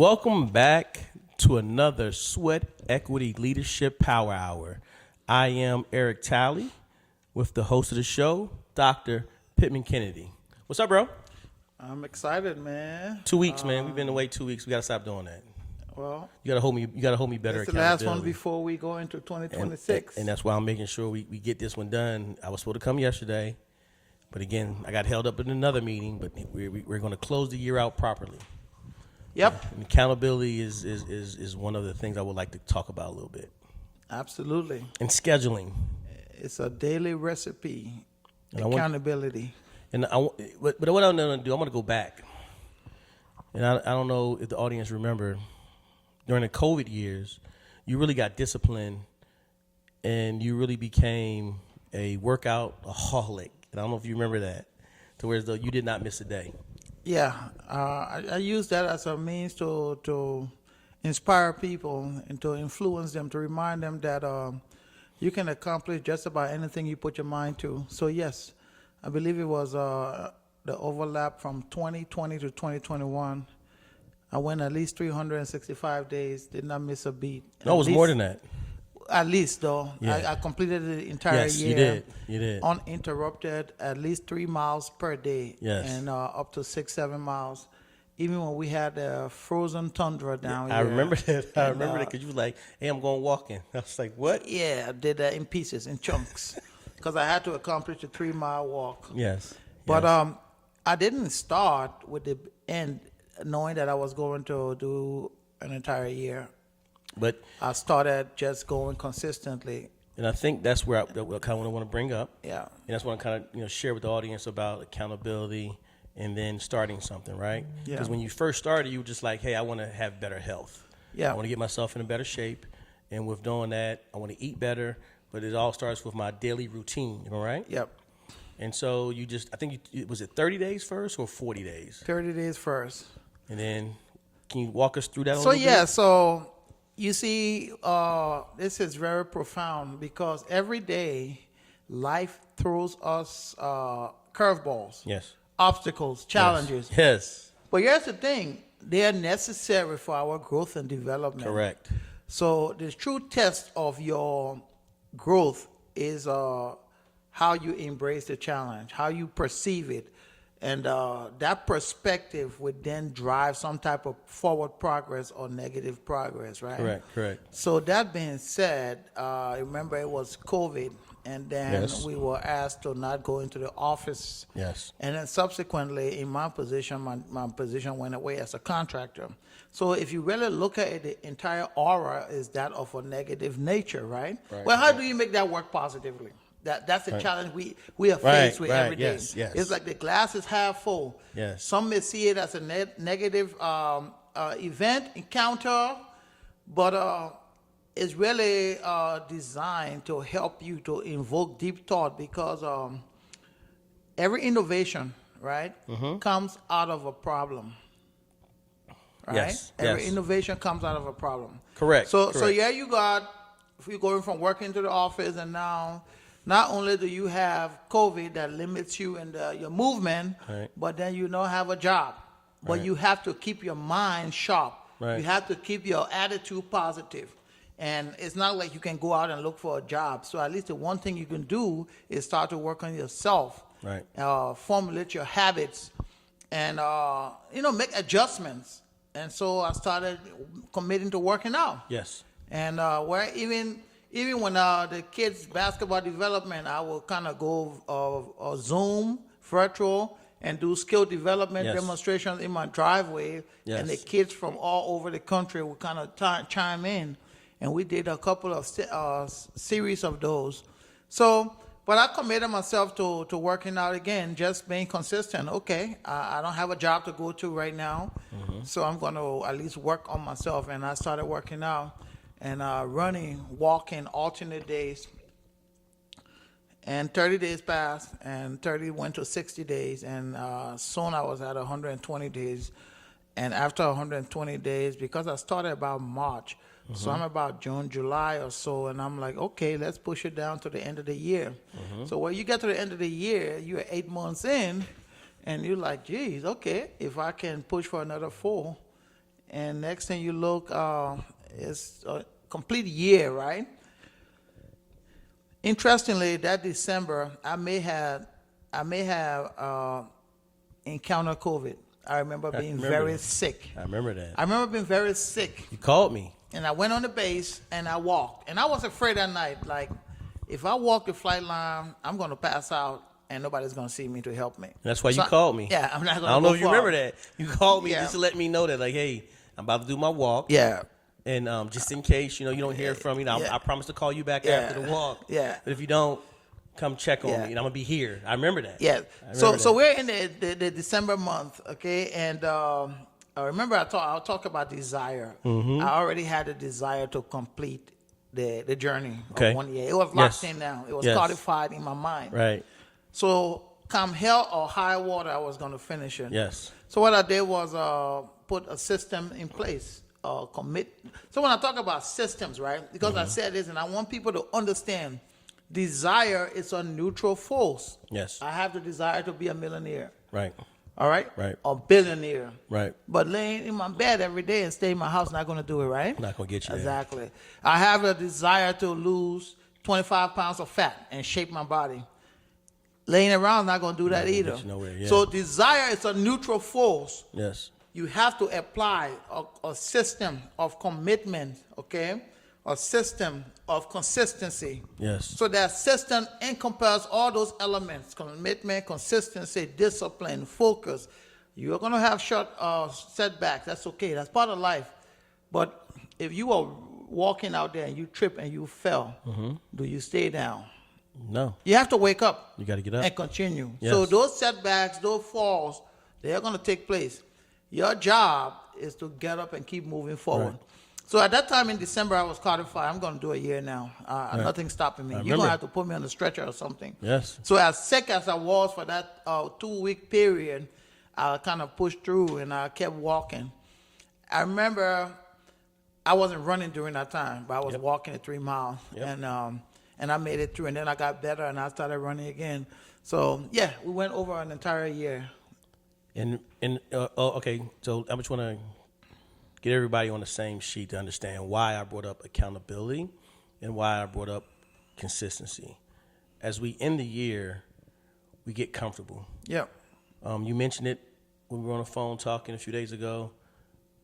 Welcome back to another Sweat Equity Leadership Power Hour. I am Eric Talley with the host of the show, Dr. Pitman Kennedy. What's up, bro? I'm excited, man. 2 weeks, man. We've been away 2 weeks. We gotta stop doing that. Well, You gotta hold me. You gotta hold me better. it's the last one before we go into 2026. And that's why I'm making sure we get this one done. I was supposed to come yesterday, but again, I got held up in another meeting. But we're going to close the year out properly. Yep. And accountability is one of the things I would like to talk about a little bit. Absolutely. And scheduling. It's a daily recipe. And Accountability. But what I'm going to do, I'm going to go back. And I don't know if the audience remember, during the COVID years, you really got disciplined and you really became a workout-aholic. And I don't know if you remember that, to where as though you did not miss a day. Yeah. I use that as a means to inspire people and to influence them, to remind them that you can accomplish just about anything you put your mind to. So, yes, I believe it was the overlap from 2020 to 2021. I went at least 365 days, did not miss a beat. No, it was more than that. At least, though. Yeah. I completed the entire year. Yes, you did. Uninterrupted, at least 3 miles per day. Yes. And up to 6-7 miles. Even when we had the frozen tundra down here. I remember that. I remember that because you were like, hey, I'm going walking. I was like, what? Yeah, I did that in pieces, in chunks. Because I had to accomplish a 3-mile walk. Yes. But yes. I didn't start with the end knowing that I was going to do an entire year. But I started just going consistently. And I think that's where I kind of want to bring up. Yeah. And that's what I kind of share with the audience about accountability and then starting something, right? Yeah. Because when you first started, you were just like, hey, I want to have better health. Yeah. I want to get myself in a better shape. And with doing that, I want to eat better. But it all starts with my daily routine, you know, right? Yep. And so was it 30 days first or 40 days? 30 days first. And then can you walk us through that a So, little yeah, bit? so you see, this is very profound because every day life throws us curveballs, Yes. obstacles, challenges. Yes. But here's the thing. They are necessary for our growth and development. Correct. So the true test of your growth is how you embrace the challenge, how you perceive it. And that perspective would then drive some type of forward progress or negative progress, right? Correct. So that being said, remember it was COVID, and then Yes. we were asked to not go into the office. Yes. And then subsequently, in my position, my position went away as a contractor. So if you really look at it, the entire aura is that of a negative nature, right? Well, how do you make that work positively? That's the challenge we are faced with every day. Yes. It's like the glass is half full. Yes. Some may see it as a negative event, encounter, but it's really designed to help you to invoke deep thought because every innovation, right, comes out of a problem. Right? Yes. Every Yes. innovation comes out of a problem. Correct. So Correct. yeah, if you're going from working to the office, and now not only do you have COVID that limits you in your movement, Right. but then you don't have a job. But Right. you have to keep your mind sharp. Right. You have to keep your attitude positive. And it's not like you can go out and look for a job. So at least the one thing you can do is start to work on yourself. Right. Formulate your habits and, make adjustments. And so I started committing to working out. Yes. And where even when the kids' basketball development, I will kind of go Zoom, virtual, and do skill development Yes. demonstrations in my driveway. Yes. And the kids from all over the country will kind of chime in. And we did a couple of series of those. So, but I committed myself to working out again, just being consistent. Okay, I don't have a job to go to right now, so I'm going to at least work on myself. And I started working out and running, walking, alternate days. And 30 days passed, and 30 went to 60 days, and soon I was at 120 days. And after 120 days, because I started about March, so I'm about June, July or so, and I'm like, okay, let's push it down to the end of the year. So when you get to the end of the year, you're 8 months in, and you're like, geez, okay, if I can push for another 4, and next thing you look, it's a complete year, right? Interestingly, that December, I may have encountered COVID. I remember being very sick. I remember that. I remember being very sick. You called me. And I went on the base and I walked. And I was afraid that night, like, if I walk the flight line, I'm going to pass out and nobody's going to see me to help me. That's why you called me. Yeah, I'm not going to I don't know if you remember that. You called me just to let me know that, like, hey, I'm about to do my walk. Yeah. And just in case, you don't hear from me, I promise to call you back after the walk. Yeah. But if you don't, come check on me, and I'm going to be here. I remember that. Yeah. So we're in the December month, okay? And I remember I'll talk about desire. I already had a desire to complete the journey of 1 year. It was locked in now. It was codified in my mind. Right. So come hell or high water, I was going to finish it. Yes. So what I did was put a system in place. Commit. So when I talk about systems, right? Because I said this, and I want people to understand, desire is a neutral force. Yes. I have the desire to be a millionaire. Right. All right? Right. A billionaire. Right. But laying in my bed every day and stay in my house, not going to do it, right? Not going to get you Exactly. there. I have a desire to lose 25 pounds of fat and shape my body. Laying around, not going to do that either. Get you nowhere, yeah. So desire is a neutral force. Yes. You have to apply a system of commitment, okay? A system of consistency. Yes. So that system encompasses all those elements: commitment, consistency, discipline, focus. You're going to have short setbacks. That's okay. That's part of life. But if you are walking out there and you trip and you fell, do you stay down? No. You have to wake up. You got to get up. And continue. Yes. So those setbacks, those falls, they're going to take place. Your job is to get up and keep moving forward. Right. So at that time in December, I was codified. I'm going to do a year now. Nothing's stopping me. You're going to have to put me on the stretcher or something. Yes. So as sick as I was for that 2-week period, I kind of pushed through and I kept walking. I remember I wasn't running during that time, but I was walking at 3 miles. And I made it through. And then I got better and I started running again. So, yeah, we went over an entire year. Okay, so I just want to get everybody on the same sheet to understand why I brought up accountability and why I brought up consistency. As we end the year, we get comfortable. Yep. You mentioned it when we were on the phone talking a few days ago.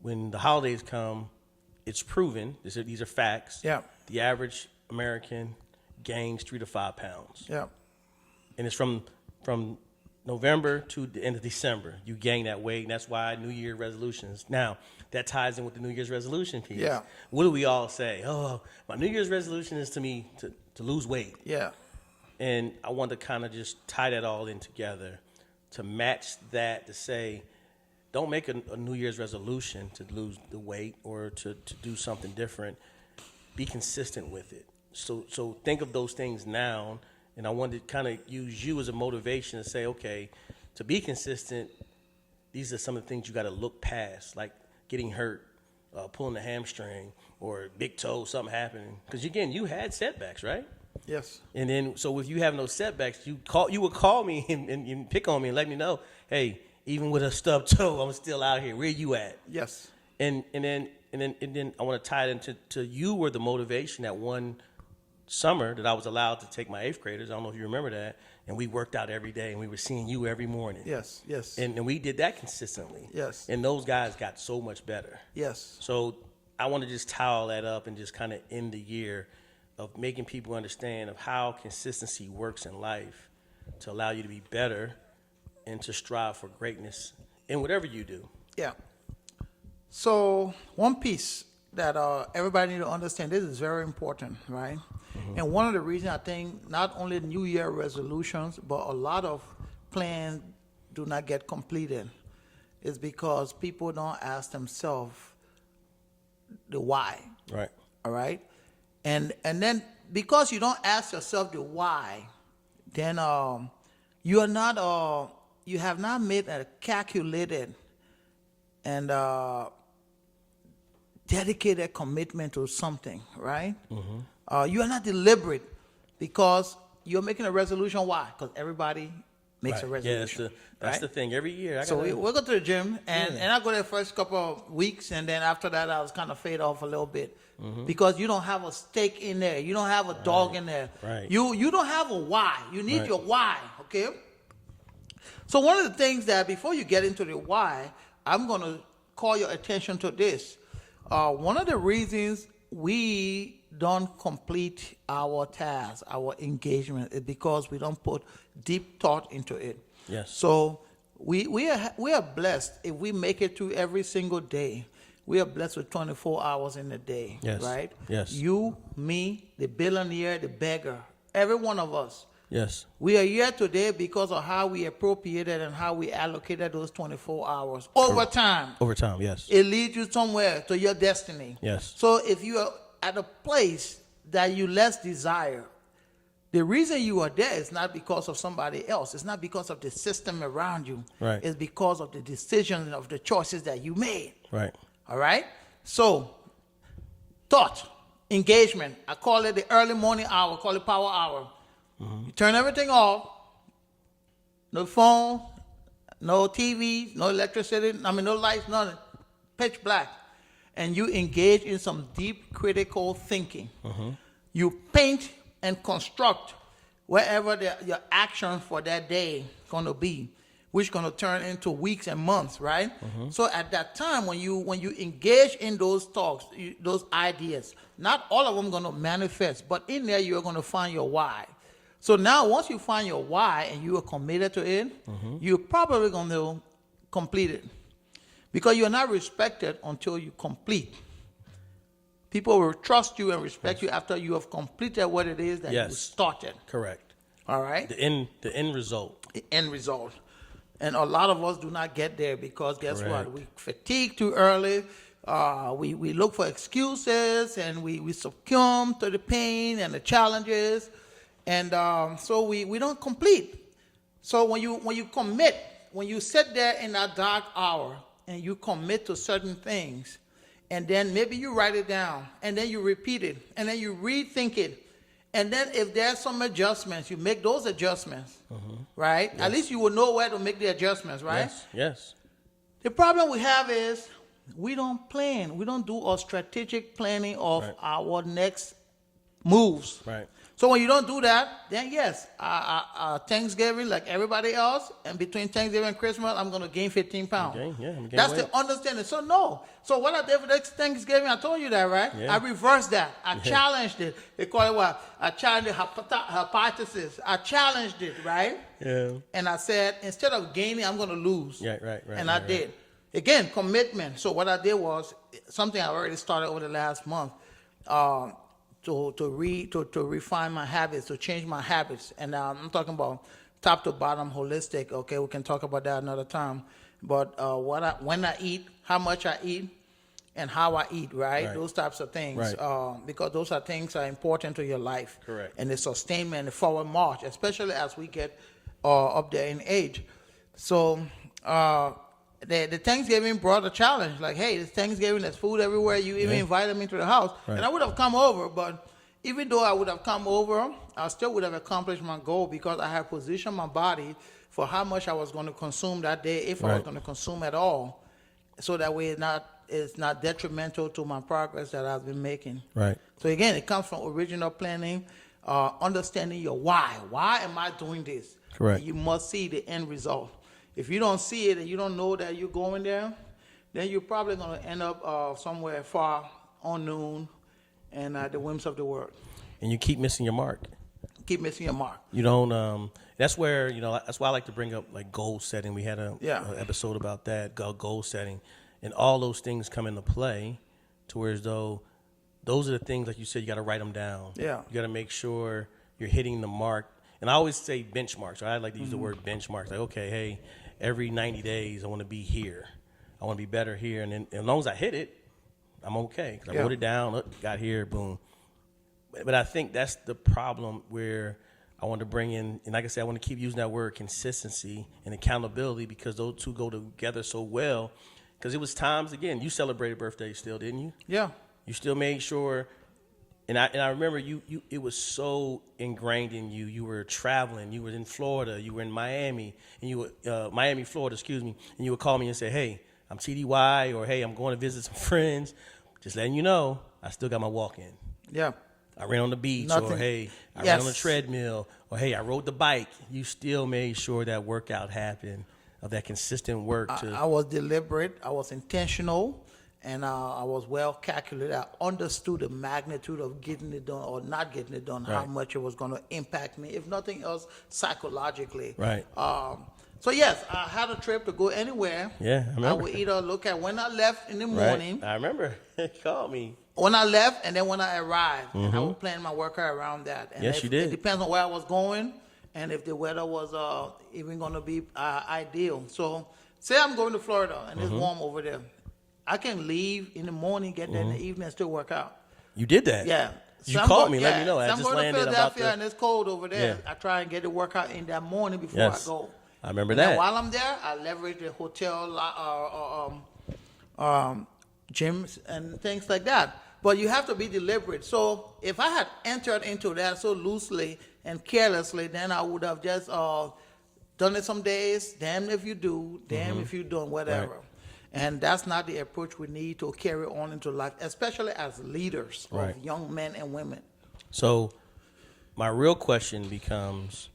When the holidays come, it's proven, these are facts. Yep. The average American gains 3 to 5 pounds. Yep. And it's from November to the end of December, you gain that weight, and that's why New Year resolutions. Now, that ties in with the New Year's resolution piece. Yeah. What do we all say? Oh, my New Year's resolution is to lose weight. Yeah. And I want to kind of just tie that all in together to match that, to say, don't make a New Year's resolution to lose the weight or to do something different. Be consistent with it. So think of those things now. And I wanted to kind of use you as a motivation to say, okay, to be consistent, these are some of the things you got to look past, like getting hurt, pulling the hamstring, or big toe, something happening. Because, again, you had setbacks, right? Yes. And then, so if you have no setbacks, you would call me and pick on me and let me know, hey, even with a stubbed toe, I'm still out here. Where you at? Yes. And then I want to tie it into you were the motivation that one summer that I was allowed to take my 8th graders. I don't know if you remember that. And we worked out every day, and we were seeing you every morning. Yes, yes. And we did that consistently. Yes. And those guys got so much better. Yes. So I want to just tie all that up and just kind of end the year of making people understand of how consistency works in life to allow you to be better and to strive for greatness in whatever you do. Yeah. So one piece that everybody need to understand, this is very important, right? Mm-hmm. And one of the reasons I think not only New Year resolutions, but a lot of plans do not get completed is because people don't ask themselves the why. Right. All right? And then because you don't ask yourself the why, then you are not you have not made a calculated and dedicated commitment to something, right? Mm-hmm. You are not deliberate because you're making a resolution. Why? Because everybody makes a resolution. Yeah, that's the thing. Every year, we'll go to the gym, and I go there first couple of weeks, and then after that, I was kind of fade off a little bit because you don't have a stake in there, you don't have a dog in there, Right. You don't have a why. You need your why, okay? So one of the things that before you get into the why, I'm going to call your attention to this. One of the reasons we don't complete our task, our engagement, is because we don't put deep thought into it. Yes. So we are blessed if we make it through every single day. We are blessed with 24 hours in a day, Yes. right? Yes. You, me, the billionaire, the beggar, every one of us. Yes. We are here today because of how we appropriated and how we allocated those 24 hours. Over time. Over time, yes. It leads you somewhere to your destiny. Yes. So if you are at a place that you less desire, the reason you are there is not because of somebody else. It's not because of the system around you. Right. It's because of the decisions of the choices that you made. Right. All right? So, thought, engagement. I call it the early morning hour, call it power hour. You turn everything off. No phone, no TV, no electricity, no lights, nothing. Pitch black. And you engage in some deep critical thinking. You paint and construct wherever your action for that day going to be, which going to turn into weeks and months, right? So at that time, when you engage in those talks, those ideas, not all of them going to manifest, but in there you're going to find your why. So now, once you find your why and you are committed to it, you're probably going to complete it. Because you're not respected until you complete. People will trust you and respect you after you have completed what it is that you started. Correct. All right? The end result. The end result. And a lot of us do not get there because guess Correct. what? We fatigue too early. We look for excuses and we succumb to the pain and the challenges. And so we don't complete. So when you commit, when you sit there in that dark hour and you commit to certain things, and then maybe you write it down, and then you repeat it, and then you rethink it, and then if there's some adjustments, you make those adjustments, right? Yes. At least you will know where to make the adjustments, right? Yes. Yes. The problem we have is we don't plan. We don't do a strategic planning of our next moves. Right. So when you don't do that, then yes, Thanksgiving, like everybody else, and between Thanksgiving and Christmas, I'm going to gain 15 pounds. I'm gonna gain That's weight. the understanding. So no. So what I did for next Thanksgiving, I told you that, right? Yeah. I reversed that. I challenged it. They call it what? I challenged the hypothesis. I challenged it, right? Yeah. And I said, instead of gaining, I'm going to lose. Yeah, right. And I did. Again, commitment. So what I did was something I already started over the last month. To refine my habits, to change my habits. And I'm talking about top to bottom, holistic. Okay, we can talk about that another time. But when I eat, how much I eat, and how I eat, right? Those types of things. Right. Because those are things that are important to your life. Correct. And the sustainment, the forward march, especially as we get up there in age. So the Thanksgiving brought a challenge. Like, hey, it's Thanksgiving, there's food everywhere. You even invited me to the house. Right. And I would have come over, but even though I would have come over, I still would have accomplished my goal because I had positioned my body for how much I was going to consume that day, if I was going to consume at all, so that way it's not detrimental to my progress that I've been making. Right. So again, it comes from original planning, understanding your why. Why am I doing this? Correct. And you must see the end result. If you don't see it and you don't know that you're going there, then you're probably going to end up somewhere far, unknown, and at the whims of the world. And you keep missing your mark. Keep missing your mark. You don't. That's where that's why I like to bring up like goal setting. We had a episode about that goal setting, and all those things come into play, to where as though those are the things like you said you got to write them down. Yeah. You got to make sure you're hitting the mark. And I always say benchmarks. Right? I like to use the word benchmarks. Like, okay, hey, every 90 days I want to be here. I want to be better here, and then as long as I hit it, I'm okay. 'Cause I wrote it down, look, got here, boom. But I think that's the problem where I want to bring in, and like I said, I want to keep using that word consistency and accountability because those two go together so well. Because it was times, again, you celebrated birthdays still, didn't you? Yeah. You still made sure And I remember you it was so ingrained in you. You were traveling. You were in Florida. You were in Miami, and you were Miami, Florida, excuse me. And you would call me and say, "Hey, I'm TDY," or "Hey, I'm going to visit some friends." Just letting you know, I still got my walk in. Yeah. I ran on the beach, Nothing. or hey, I Yes. ran on the treadmill, or hey, I rode the bike. You still made sure that workout happened, of that consistent work. I was deliberate. I was intentional. And I was well calculated. I understood the magnitude of getting it done or not getting it done, how much it was going to impact me, if nothing else, psychologically. Right. So, yes, I had a trip to go anywhere. Yeah, I remember. I would either look at when I left in the morning, Right. I remember. He called me. when I left, and then when I arrived. And I would plan my workout around that. And Yes, you did. It depends on where I was going and if the weather was even going to be ideal. So, say I'm going to Florida and it's warm over there. I can leave in the morning, get there in the evening, and still work out. You did that. Yeah. You called me, let me know. I So I'm just going to landed. Philadelphia and it's cold over there. Yeah. I try and get the workout in that morning before Yes. I go. I remember And then that. while I'm there, I leverage the hotel gyms and things like that. But you have to be deliberate. So if I had entered into that so loosely and carelessly, then I would have just done it some days. Damn if you do, damn if you don't, whatever. Right. And that's not the approach we need to carry on into life, especially as leaders Right. of young men and women. So my real question becomes,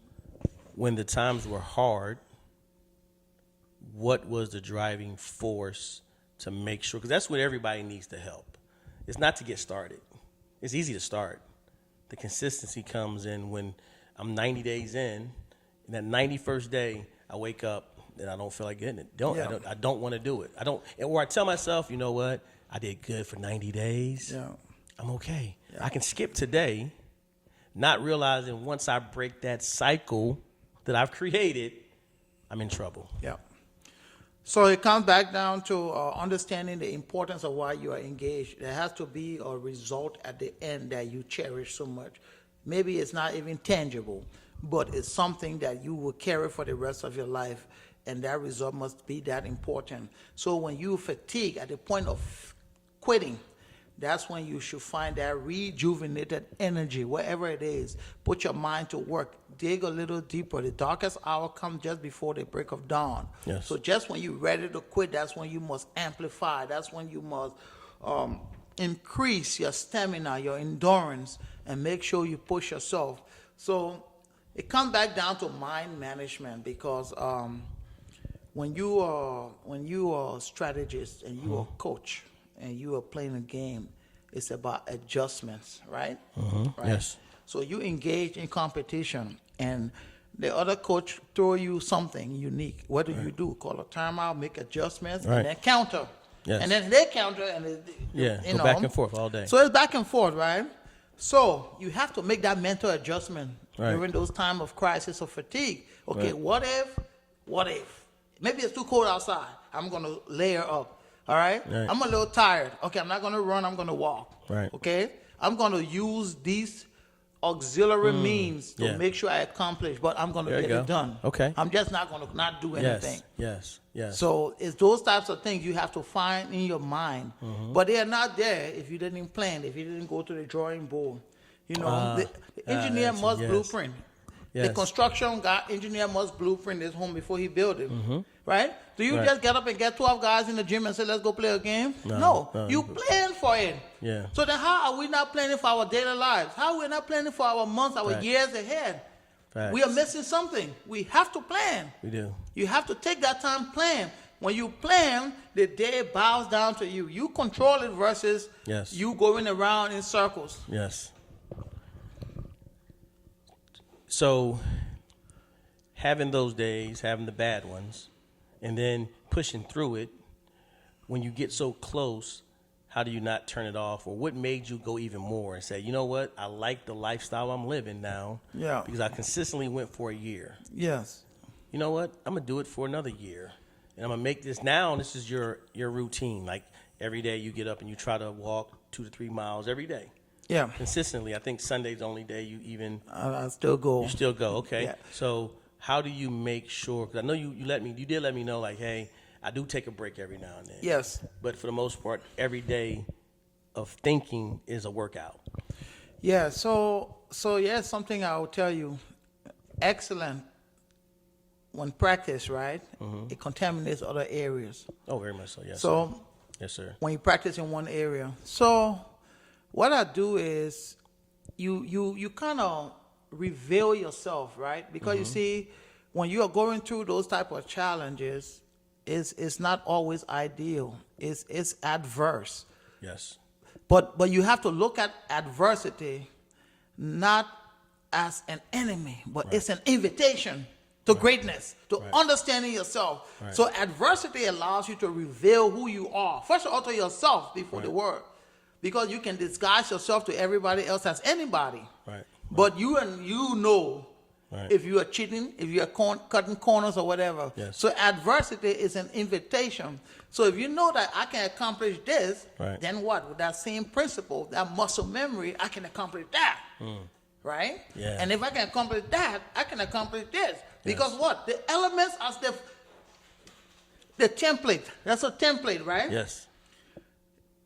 when the times were hard, what was the driving force to make sure? Because that's what everybody needs to help. It's not to get started. It's easy to start. The consistency comes in when I'm 90 days in, and that 91st day, I wake up and I don't feel like getting it. I don't want to do it. Or I tell myself, you know what? I did good for 90 days. Yeah. I'm okay. Yeah. I can skip today, not realizing once I break that cycle that I've created, I'm in trouble. Yeah. So it comes back down to understanding the importance of why you are engaged. There has to be a result at the end that you cherish so much. Maybe it's not even tangible, but it's something that you will carry for the rest of your life, and that result must be that important. So when you fatigue at the point of quitting, that's when you should find that rejuvenated energy, wherever it is. Put your mind to work. Dig a little deeper. The darkest hour comes just before the break of dawn. Yes. So just when you're ready to quit, that's when you must amplify. That's when you must increase your stamina, your endurance, and make sure you push yourself. So it comes back down to mind management, because when you are a strategist and you are a coach and you are playing a game, it's about adjustments, right? Right. Yes. So you engage in competition, and the other coach throw you something unique. What do you do? Call a timeout, make adjustments, Right. and then counter. Yes. And then they counter, and Go back and forth all day. So it's back and forth, right? So you have to make that mental adjustment during those times of crisis or fatigue. Okay, what if? Maybe it's too cold outside. I'm going to layer up. All right? I'm a little tired. Okay, I'm not going to run. I'm going to walk. Right. Okay? I'm going to use these auxiliary means to make sure I accomplish, but I'm going to get it done. Okay. I'm just not going to not do anything. Yes. So it's those types of things you have to find in your mind. But they are not there if you didn't plan, if you didn't go to the drawing board. You know, the engineer must blueprint. Yes. The construction guy, engineer must blueprint his home before he build it. Right? Do you just get up and get 12 guys in the gym and say, let's go play a game? No. You plan for it. Yeah. So then how are we not planning for our daily lives? How are we not planning for our months, our years ahead? Facts. We are missing something. We have to plan. We do. You have to take that time, plan. When you plan, the day bows down to you. You control it versus you going around in circles. Yes. So having those days, having the bad ones, and then pushing through it, when you get so close, how do you not turn it off? Or what made you go even more and say, you know what, I like the lifestyle I'm living now because I consistently went for a year. Yes. You know what, I'm going to do it for another year. And I'm going to make this now, and this is your routine. Like every day you get up and you try to walk 2 to 3 miles every day. Yeah. Consistently. I think Sunday's the only day you even... I still go. You still go, okay. Yeah. So how do you make sure, because I know you did let me know, like, hey, I do take a break every now and then. Yes. But for the most part, every day of thinking is a workout. Yeah. So yeah, something I will tell you. Excellent when practiced, right? It contaminates other areas. Oh, very much so. Yes. Sir. So Yes, sir. when you practice in one area. So what I do is you kind of reveal yourself, right? Because you see, when you are going through those type of challenges, it's not always ideal. It's adverse. Yes. But you have to look at adversity not as an enemy, but it's an invitation to greatness, to understanding yourself. Right. So adversity allows you to reveal who you are. First of all, to yourself before the world. Because you can disguise yourself to everybody else as anybody. Right. But you know Right. if you are cheating, if you are cutting corners or whatever. Yes. So adversity is an invitation. So if you know that I can accomplish this, Right. then what? With that same principle, that muscle memory, I can accomplish that. Right? Yeah. And if I can accomplish that, I can accomplish this. Because what? The elements are the template. That's a template, right? Yes.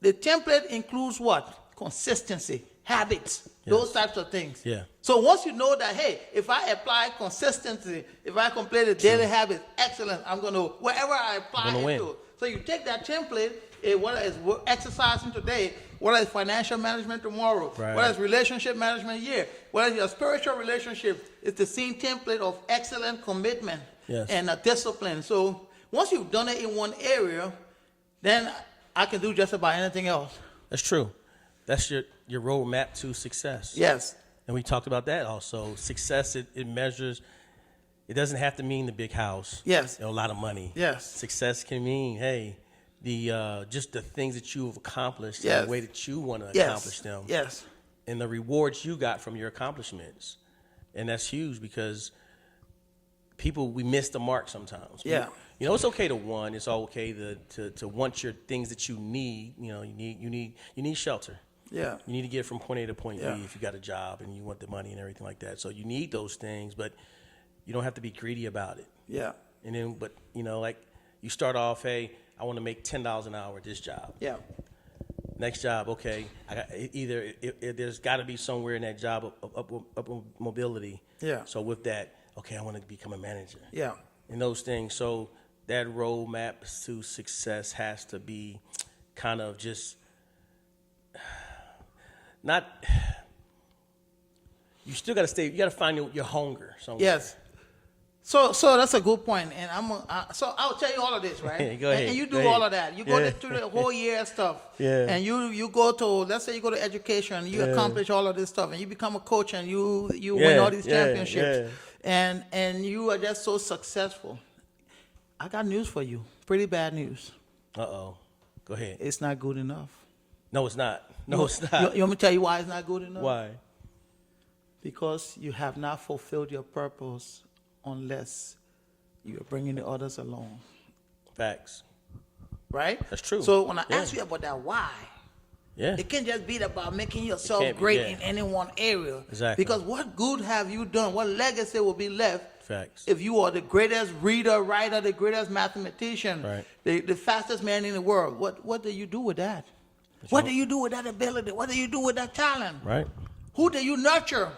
The template includes what? Consistency, habits, those types of things. Yeah. So once you know that, hey, if I apply consistency, if I complete a daily habit, excellent, I'm going to, wherever I apply it win. to. So you take that template, whether it's exercising today, whether it's financial management tomorrow, Right. whether it's relationship management here, whether it's your spiritual relationship, it's the same template of excellent commitment Yes. and a discipline. So once you've done it in one area, then I can do just about anything else. That's true. That's your roadmap to success. Yes. And we talked about that also. Success, it measures, it doesn't have to mean the big house. Yes. A lot of money. Yes. Success can mean, hey, just the things that you've accomplished, Yes. the way that you want to Yes. accomplish them. Yes. And the rewards you got from your accomplishments. And that's huge because we miss the mark sometimes. Yeah. You know, it's okay to want. It's okay to want your things that you need. You know, you need shelter. Yeah. You need to get from point A to point Yeah. B if you got a job and you want the money and everything like that. So you need those things, but you don't have to be greedy about it. Yeah. And then, but you know, like you start off, hey, I want to make $10 an hour at this job. Yeah. Next job, okay, I got there's got to be somewhere in that job up mobility. Yeah. So with that, okay, I want to become a manager. Yeah. And those things. So that roadmap to success has to be kind of just not. You still got to stay. You got to find your hunger somewhere. Yes. So that's a good point, and so I'll tell you all of this, right? Go ahead. And you do Go ahead. all of that. You go Yeah. through the whole year stuff. Yeah. And you go to, let's say you go to education, you accomplish all of this stuff, and you become a coach, and you win all these championships, and you are just so successful. I got news for you. Pretty bad news. Uh-oh. Go ahead. It's not good enough. No, it's not. No, it's not. You want me to tell you why it's not good enough? Why? Because you have not fulfilled your purpose unless you are bringing the others along. Facts. Right? That's true. So when I Yeah. ask you about that why, Yeah. it can't just be about making yourself can't be, great yeah. in any one area. Exactly. Because what good have you done? What legacy will be left Facts. if you are the greatest reader, writer, the greatest mathematician, Right. the fastest man in the world? What do you do with that? What do you do with that ability? What do you do with that talent? Right. Who do you nurture?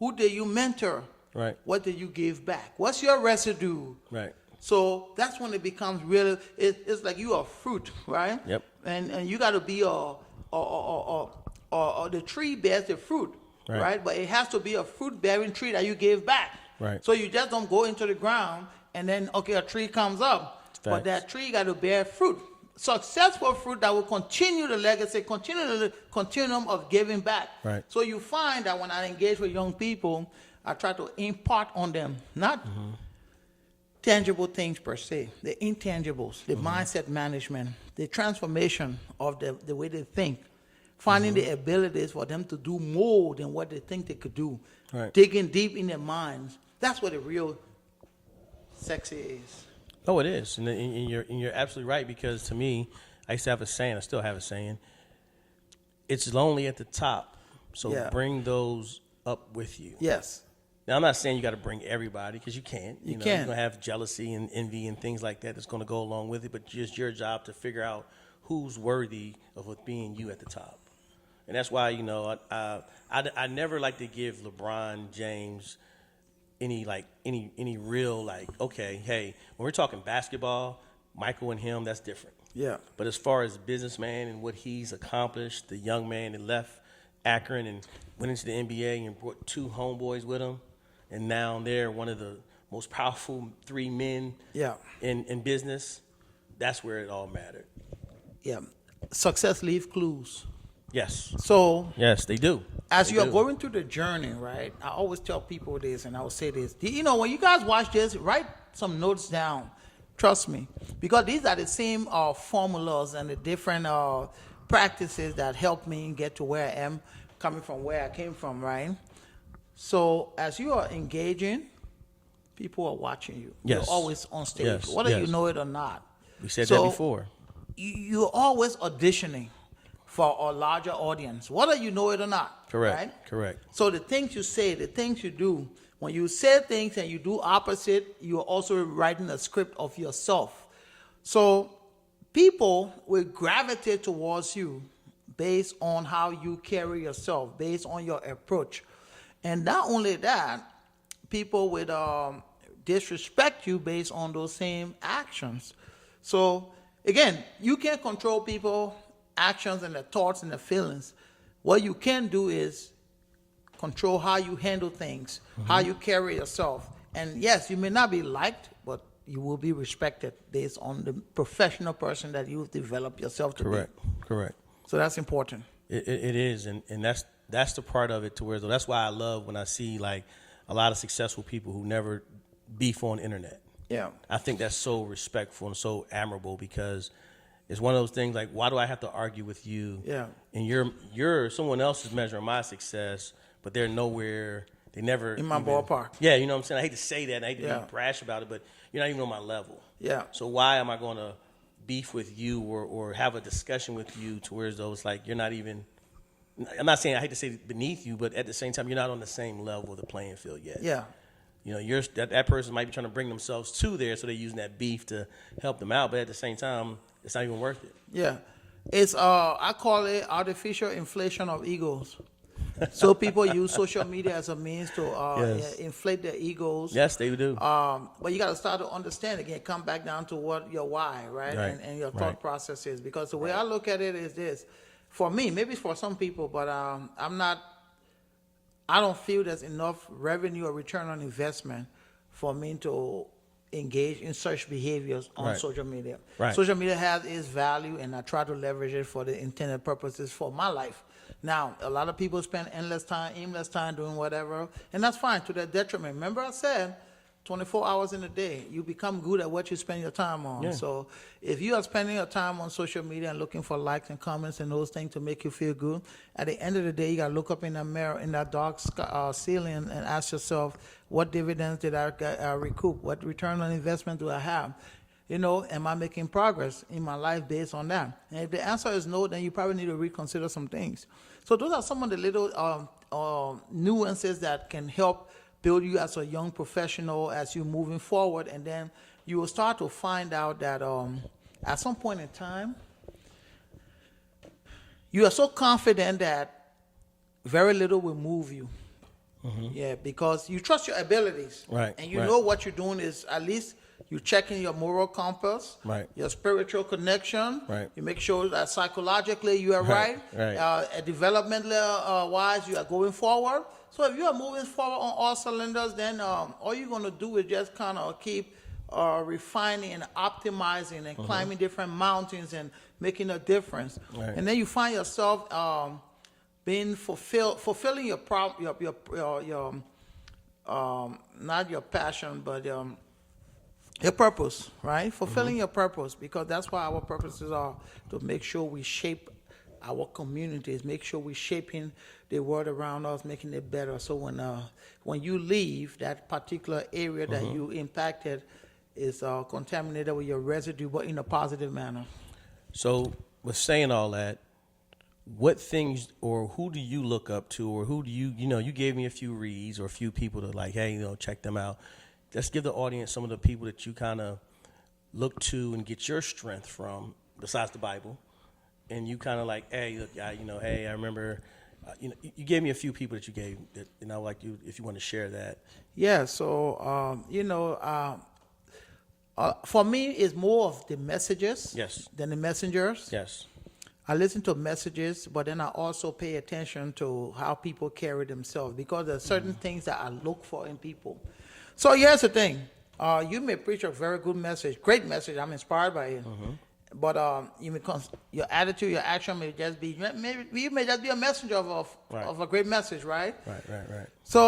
Who do you mentor? Right. What do you give back? What's your residue? Right. So that's when it becomes really, it's like you are fruit, right? Yep. And you got to be the tree bears the fruit, Right. right? But it has to be a fruit-bearing tree that you give back. Right. So you just don't go into the ground and then, okay, a tree comes up. But Facts. that tree got to bear fruit. Successful fruit that will continue the legacy, continue the continuum of giving back. Right. So you find that when I engage with young people, I try to impart on them, not tangible things per se, the intangibles, the mindset management, the transformation of the way they think, finding the abilities for them to do more than what they think they could do, Right. digging deep in their minds. That's what the real sexy is. Oh, it is, and you're absolutely right, because to me, I used to have a saying. I still have a saying. It's lonely at the top, so Yeah. bring those up with you. Yes. Now, I'm not saying you got to bring everybody, because you can't. You know, can't. You're gonna have jealousy and envy and things like that that's gonna go along with it. But it's your job to figure out who's worthy of being you at the top. And that's why, I never like to give LeBron James any real, like, okay, hey, when we're talking basketball, Michael and him, that's different. Yeah. But as far as businessman and what he's accomplished, the young man that left Akron and went into the NBA and brought 2 homeboys with him, and now they're one of the most powerful 3 men in business, that's where it all mattered. Yeah. Success leaves clues. Yes. So yes, they do. As you're going through the journey, right, I always tell people this, and I will say this. When you guys watch this, write some notes down. Trust me. Because these are the same formulas and the different practices that helped me get to where I am, coming from where I came from, right? So as you are engaging, people are watching you. Yes. You're always on stage, Yes. whether Yes. you know it or not. We said that before. You're always auditioning for a larger audience, whether you know it or not. Correct. Right? Correct. So the things you say, the things you do, when you say things and you do opposite, you're also writing a script of yourself. So people will gravitate towards you based on how you carry yourself, based on your approach. And not only that, people would disrespect you based on those same actions. So again, you can't control people's actions and their thoughts and their feelings. What you can do is control how you handle things, how you carry yourself. And yes, you may not be liked, but you will be respected based on the professional person that you've developed yourself to be. Correct. So that's important. It is, and that's the part of it to where, that's why I love when I see like a lot of successful people who never beef on the internet. Yeah. I think that's so respectful and so admirable, because it's one of those things like, why do I have to argue with you? Yeah. And you're someone else is measuring my success, but they're nowhere. They never In my ballpark. Yeah, you know what I'm saying? I hate to say that, and I hate to Yeah. be brash about it, but you're not even on my level. Yeah. So why am I going to beef with you or have a discussion with you to where it's like you're not even, I'm not saying, I hate to say beneath you, but at the same time, you're not on the same level of the playing field yet. Yeah. That person might be trying to bring themselves to there, so they're using that beef to help them out, but at the same time, it's not even worth it. Yeah. It's I call it artificial inflation of egos. So people use social media as a means to Yes. inflate their egos. Yes, they do. But you got to start to understand again, come back down to what your why, right? Right. And your thought Right. process is. Because the way I look at it is this. For me, maybe for some people, but I don't feel there's enough revenue or return on investment for me to engage in such behaviors on Right. social media. Right. Social media has its value, and I try to leverage it for the intended purposes for my life. Now, a lot of people spend aimless time doing whatever, and that's fine, to their detriment. Remember I said 24 hours in a day, you become good at what you spend your time on. Yeah. So if you are spending your time on social media and looking for likes and comments and those things to make you feel good, at the end of the day, you got to look up in that mirror, in that dark ceiling, and ask yourself, what dividends did I recoup? What return on investment do I have? Am I making progress in my life based on that? And if the answer is no, then you probably need to reconsider some things. So those are some of the little nuances that can help build you as a young professional as you're moving forward. And then you will start to find out that at some point in time, you are so confident that very little will move you. Mm-hmm. Yeah, because you trust your abilities. Right. And you know what you're doing is at least you're checking your moral compass, Right. your spiritual connection. Right. You make sure that psychologically you are right. Right. Developmentally wise, you are going forward. So if you are moving forward on all cylinders, then all you're going to do is just kind of keep refining and optimizing and climbing different mountains and making a difference. Right. And then you find yourself being fulfilling your not your passion, but your purpose, right? Fulfilling your purpose, because that's why our purposes are to make sure we shape our communities, make sure we're shaping the world around us, making it better. So when you leave, that particular area that you impacted is contaminated with your residue, but in a positive manner. So with saying all that, what things or who do you look up to, or who do you gave me a few reads or a few people to like, hey, check them out. Let's give the audience some of the people that you kind of look to and get your strength from, besides the Bible, and you kind of like, hey, look, hey, I remember, you gave me a few people that you gave, that, and I would like you, if you want to share that. Yeah, so for me, it's more of the messages Yes. than the messengers. Yes. I listen to messages, but then I also pay attention to how people carry themselves, because there are certain things that I look for in people. So here's the thing: you may preach a very good message, great message. I'm inspired by it, but your attitude, your action may just be, you may just be a messenger of a great message, right? Right. So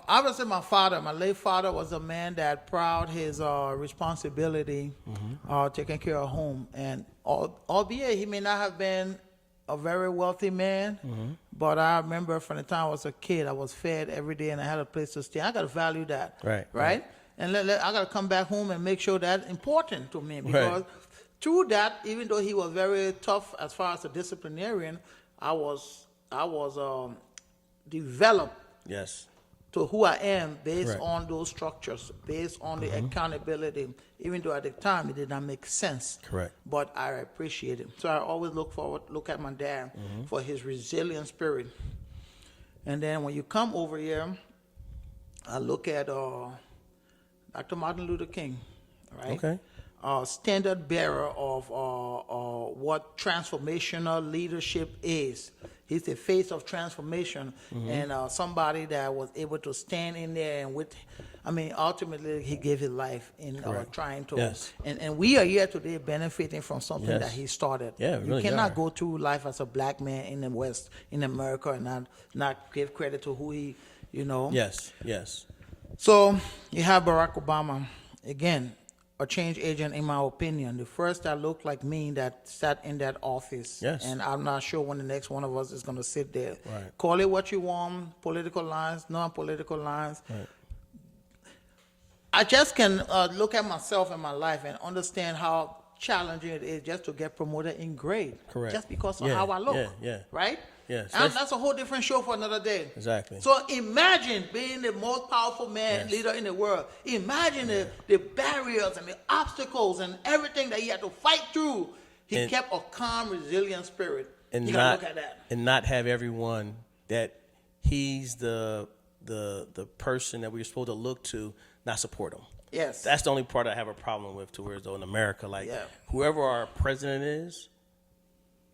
obviously, my late father, was a man that proud his responsibility, taking care of home, and albeit he may not have been a very wealthy man, but I remember from the time I was a kid, I was fed every day and I had a place to stay. I got to value that, right? And I got to come back home and make sure that's important to me, because through that, even though he was very tough as far as a disciplinarian, I was developed to who I am based on those structures, based on the accountability, even though at the time it did not make sense. Correct. But I appreciate it. So I always look at my dad for his resilient spirit. And then when you come over here, I look at Dr. Martin Luther King, right? Okay. Standard bearer of what transformational leadership is. He's the face of transformation, and somebody that was able to stand in there and ultimately he gave his life in trying to, and we are here today benefiting from something that he started. Yeah, you cannot go through life as a black man in the West, in America, and not give credit to who he, Yes. So you have Barack Obama, again, a change agent, in my opinion. The first that looked like me that sat in that office. Yes. And I'm not sure when the next one of us is going to sit there. Right. Call it what you want, political lines, non-political lines. Right. I just can look at myself and my life and understand how challenging it is just to get promoted in grade. Correct. Just because of how I look. Yeah. Right? Yes. And that's a whole different show for another day. Exactly. So imagine being the most powerful leader in the world. Imagine the barriers and the obstacles and everything that he had to fight through. He kept a calm, resilient spirit. And you gotta look at that. And not have everyone that he's the person that we're supposed to look to not support him. Yes. That's the only part I have a problem with, to where though in America, whoever our president is,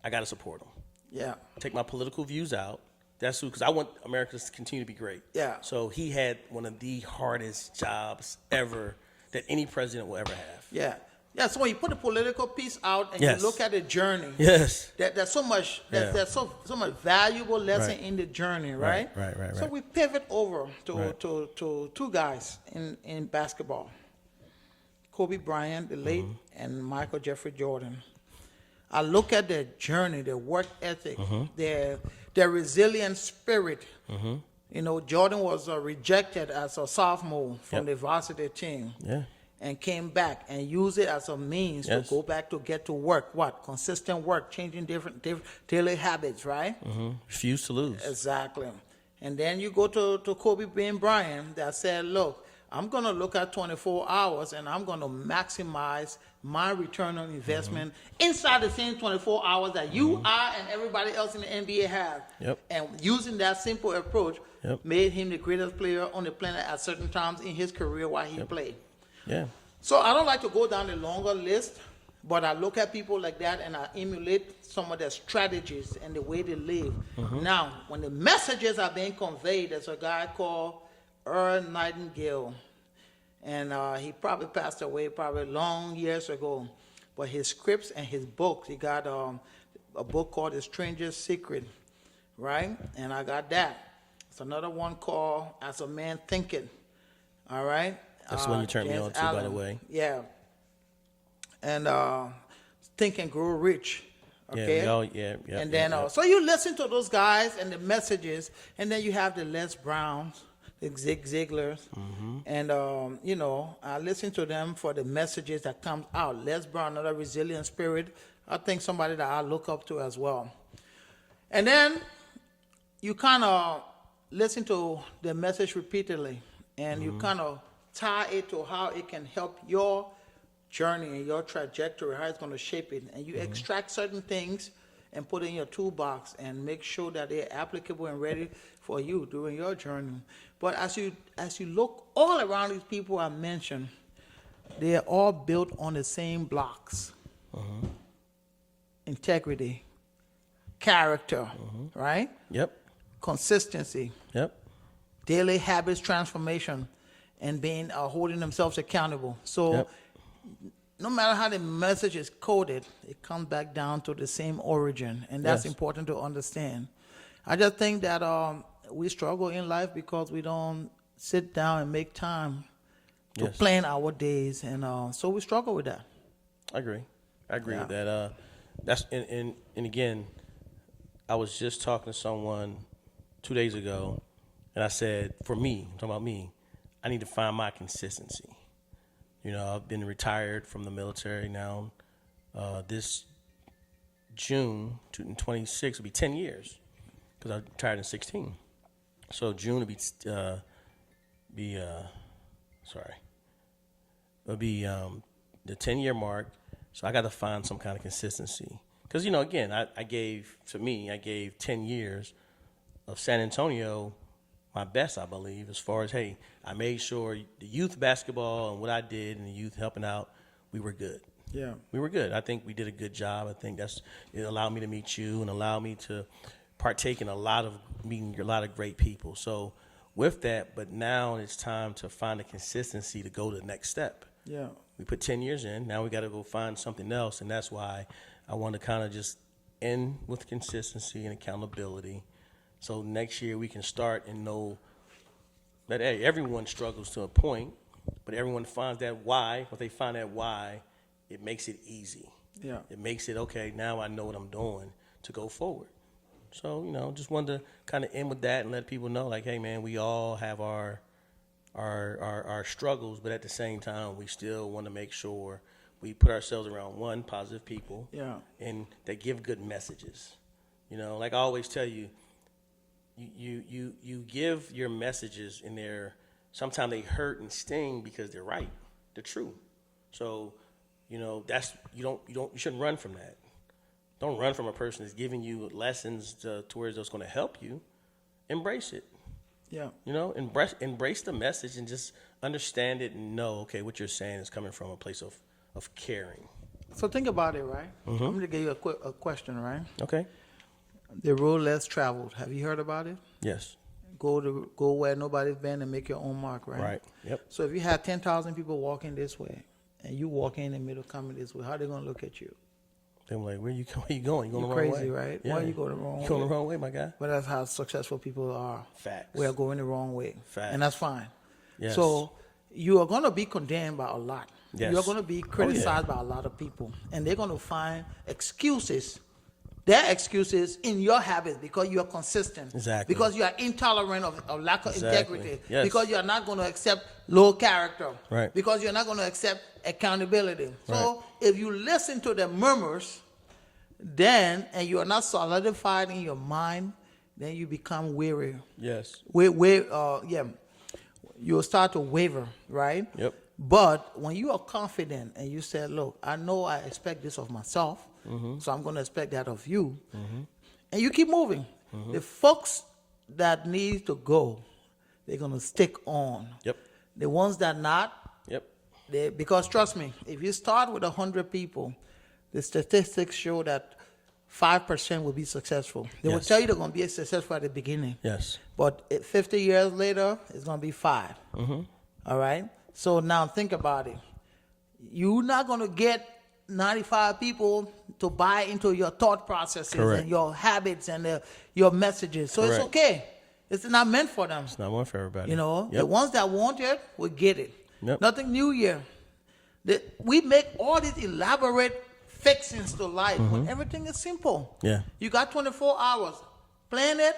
I got to support him. Yeah. Take my political views out. That's who, because I want America to continue to be great. Yeah. So he had one of the hardest jobs ever that any president will ever have. Yeah. Yeah. So when you put the political piece out and you look at the journey, there's so much there's so much valuable lesson in the journey, right? Right. So we pivot over to two guys in basketball. Kobe Bryant, the late, and Michael Jeffrey Jordan. I look at their journey, their work ethic, their resilient spirit. Jordan was rejected as a sophomore from the varsity team, and came back and used it as a means to go back to get to work. What? Consistent work, changing different daily habits, right? Refuse to lose. Exactly. And then you go to Kobe Bryant that said, look, I'm going to look at 24 hours and I'm going to maximize my return on investment inside the same 24 hours that you are and everybody else in the NBA have. And using that simple approach made him the greatest player on the planet at certain times in his career while he played. Yeah. So I don't like to go down the longer list, but I look at people like that and I emulate some of their strategies and the way they live. Now, when the messages are being conveyed, there's a guy called Earl Nightingale, and he probably passed away long years ago. But his scripts and his books, he got a book called The Stranger's Secret, right? And I got that. It's another one called As a Man Thinketh, all right? That's the one you turned me James on to, Allen. by the way. Yeah. And Think and Grow Rich. Okay. And then, so you listen to those guys and the messages, and then you have the Les Browns, the Zig Ziglars, and I listen to them for the messages that comes out. Les Brown, another resilient spirit. I think somebody that I look up to as well. And then you kind of listen to the message repeatedly, and you kind of tie it to how it can help your journey and your trajectory, how it's going to shape it, and you extract certain things and put in your toolbox and make sure that they're applicable and ready for you during your journey. But as you look all around these people I mentioned, they are all built on the same blocks. Integrity, character, right? Yep. Consistency, Yep. daily habits transformation, and being holding themselves accountable. So Yep. no matter how the message is coded, it comes back down to the same origin, and that's Yes. important to understand. I just think that we struggle in life because we don't sit down and make time to Yes. plan our days, and so we struggle with that. I agree Yeah. with that. That's and again, I was just talking to someone 2 days ago, and I said, for me, I'm talking about me, I need to find my consistency. You know, I've been retired from the military now. This June, in 26, will be 10 years, because I retired in 16. So June will it'll be the 10-year mark. So I got to find some kind of consistency. Because, you know, again, I gave 10 years of San Antonio my best, I believe, as far as, hey, I made sure the youth basketball and what I did and the youth helping out, we were good. Yeah. We were good. I think we did a good job. I think it allowed me to meet you and allowed me to partake in meeting a lot of great people. So with that, but now it's time to find a consistency to go to the next step. Yeah. We put 10 years in. Now we got to go find something else, and that's why I want to kind of just end with consistency and accountability. So next year we can start and know that, hey, everyone struggles to a point, but everyone finds that why. When they find that why, it makes it easy. Yeah. It makes it, okay, now I know what I'm doing to go forward. So, you know, just wanted to kind of end with that and let people know, like, hey, man, we all have our struggles, but at the same time, we still want to make sure we put ourselves around positive people, Yeah. and that give good messages. You know, like I always tell you, you give your messages in there. Sometimes they hurt and sting because they're right, they're true. So, you know, you shouldn't run from that. Don't run from a person that's giving you lessons towards that's going to help you. Embrace it. Yeah. You know, embrace the message and just understand it and know, okay, what you're saying is coming from a place of caring. So think about it, right? I'm going to give you a question, right? Okay. The road less traveled. Have you heard about it? Yes. Go where nobody's been and make your own mark, right? Right. Yep. So if you had 10,000 people walking this way, and you walking in the middle coming this way, how are they going to look at you? They're like, where you going? You going the You're wrong crazy, way. right? Yeah. Why you go the wrong way? You going the wrong way, my guy. But that's how successful people are. Facts. We are going the wrong way. Facts. And that's fine. Yes. So you are going to be condemned by a lot. Yes. You're going to be criticized by a lot of people. And they're going to find excuses. Their excuses in your habits because you are consistent. Exactly. Because you are intolerant of lack of Exactly. integrity. Yes. Because you are not going to accept low character. Right. Because you're not going to accept accountability. So Right. if you listen to the murmurs, then, and you are not solidified in your mind, then you become weary. Yes. You'll start to waver, right? Yep. But when you are confident and you say, look, I know I expect this of myself, so I'm going to expect that of you, and you keep moving. The folks that need to go, they're going to stick on. Yep. The ones that not, Yep. because trust me, if you start with 100 people, the statistics show that 5% will be successful. They will Yes. tell you they're going to be successful at the beginning. Yes. But 50 years later, it's going to be 5. All right? So now think about it. You're not going to get 95 people to buy into your thought processes Correct. and your habits and your messages. So Correct. it's okay. It's not meant for them. It's not one for everybody. You know, Yep. the ones that want it will get it. Yep. Nothing new here. We make all these elaborate fixings to life when everything is simple. Yeah. You got 24 hours. Plan it,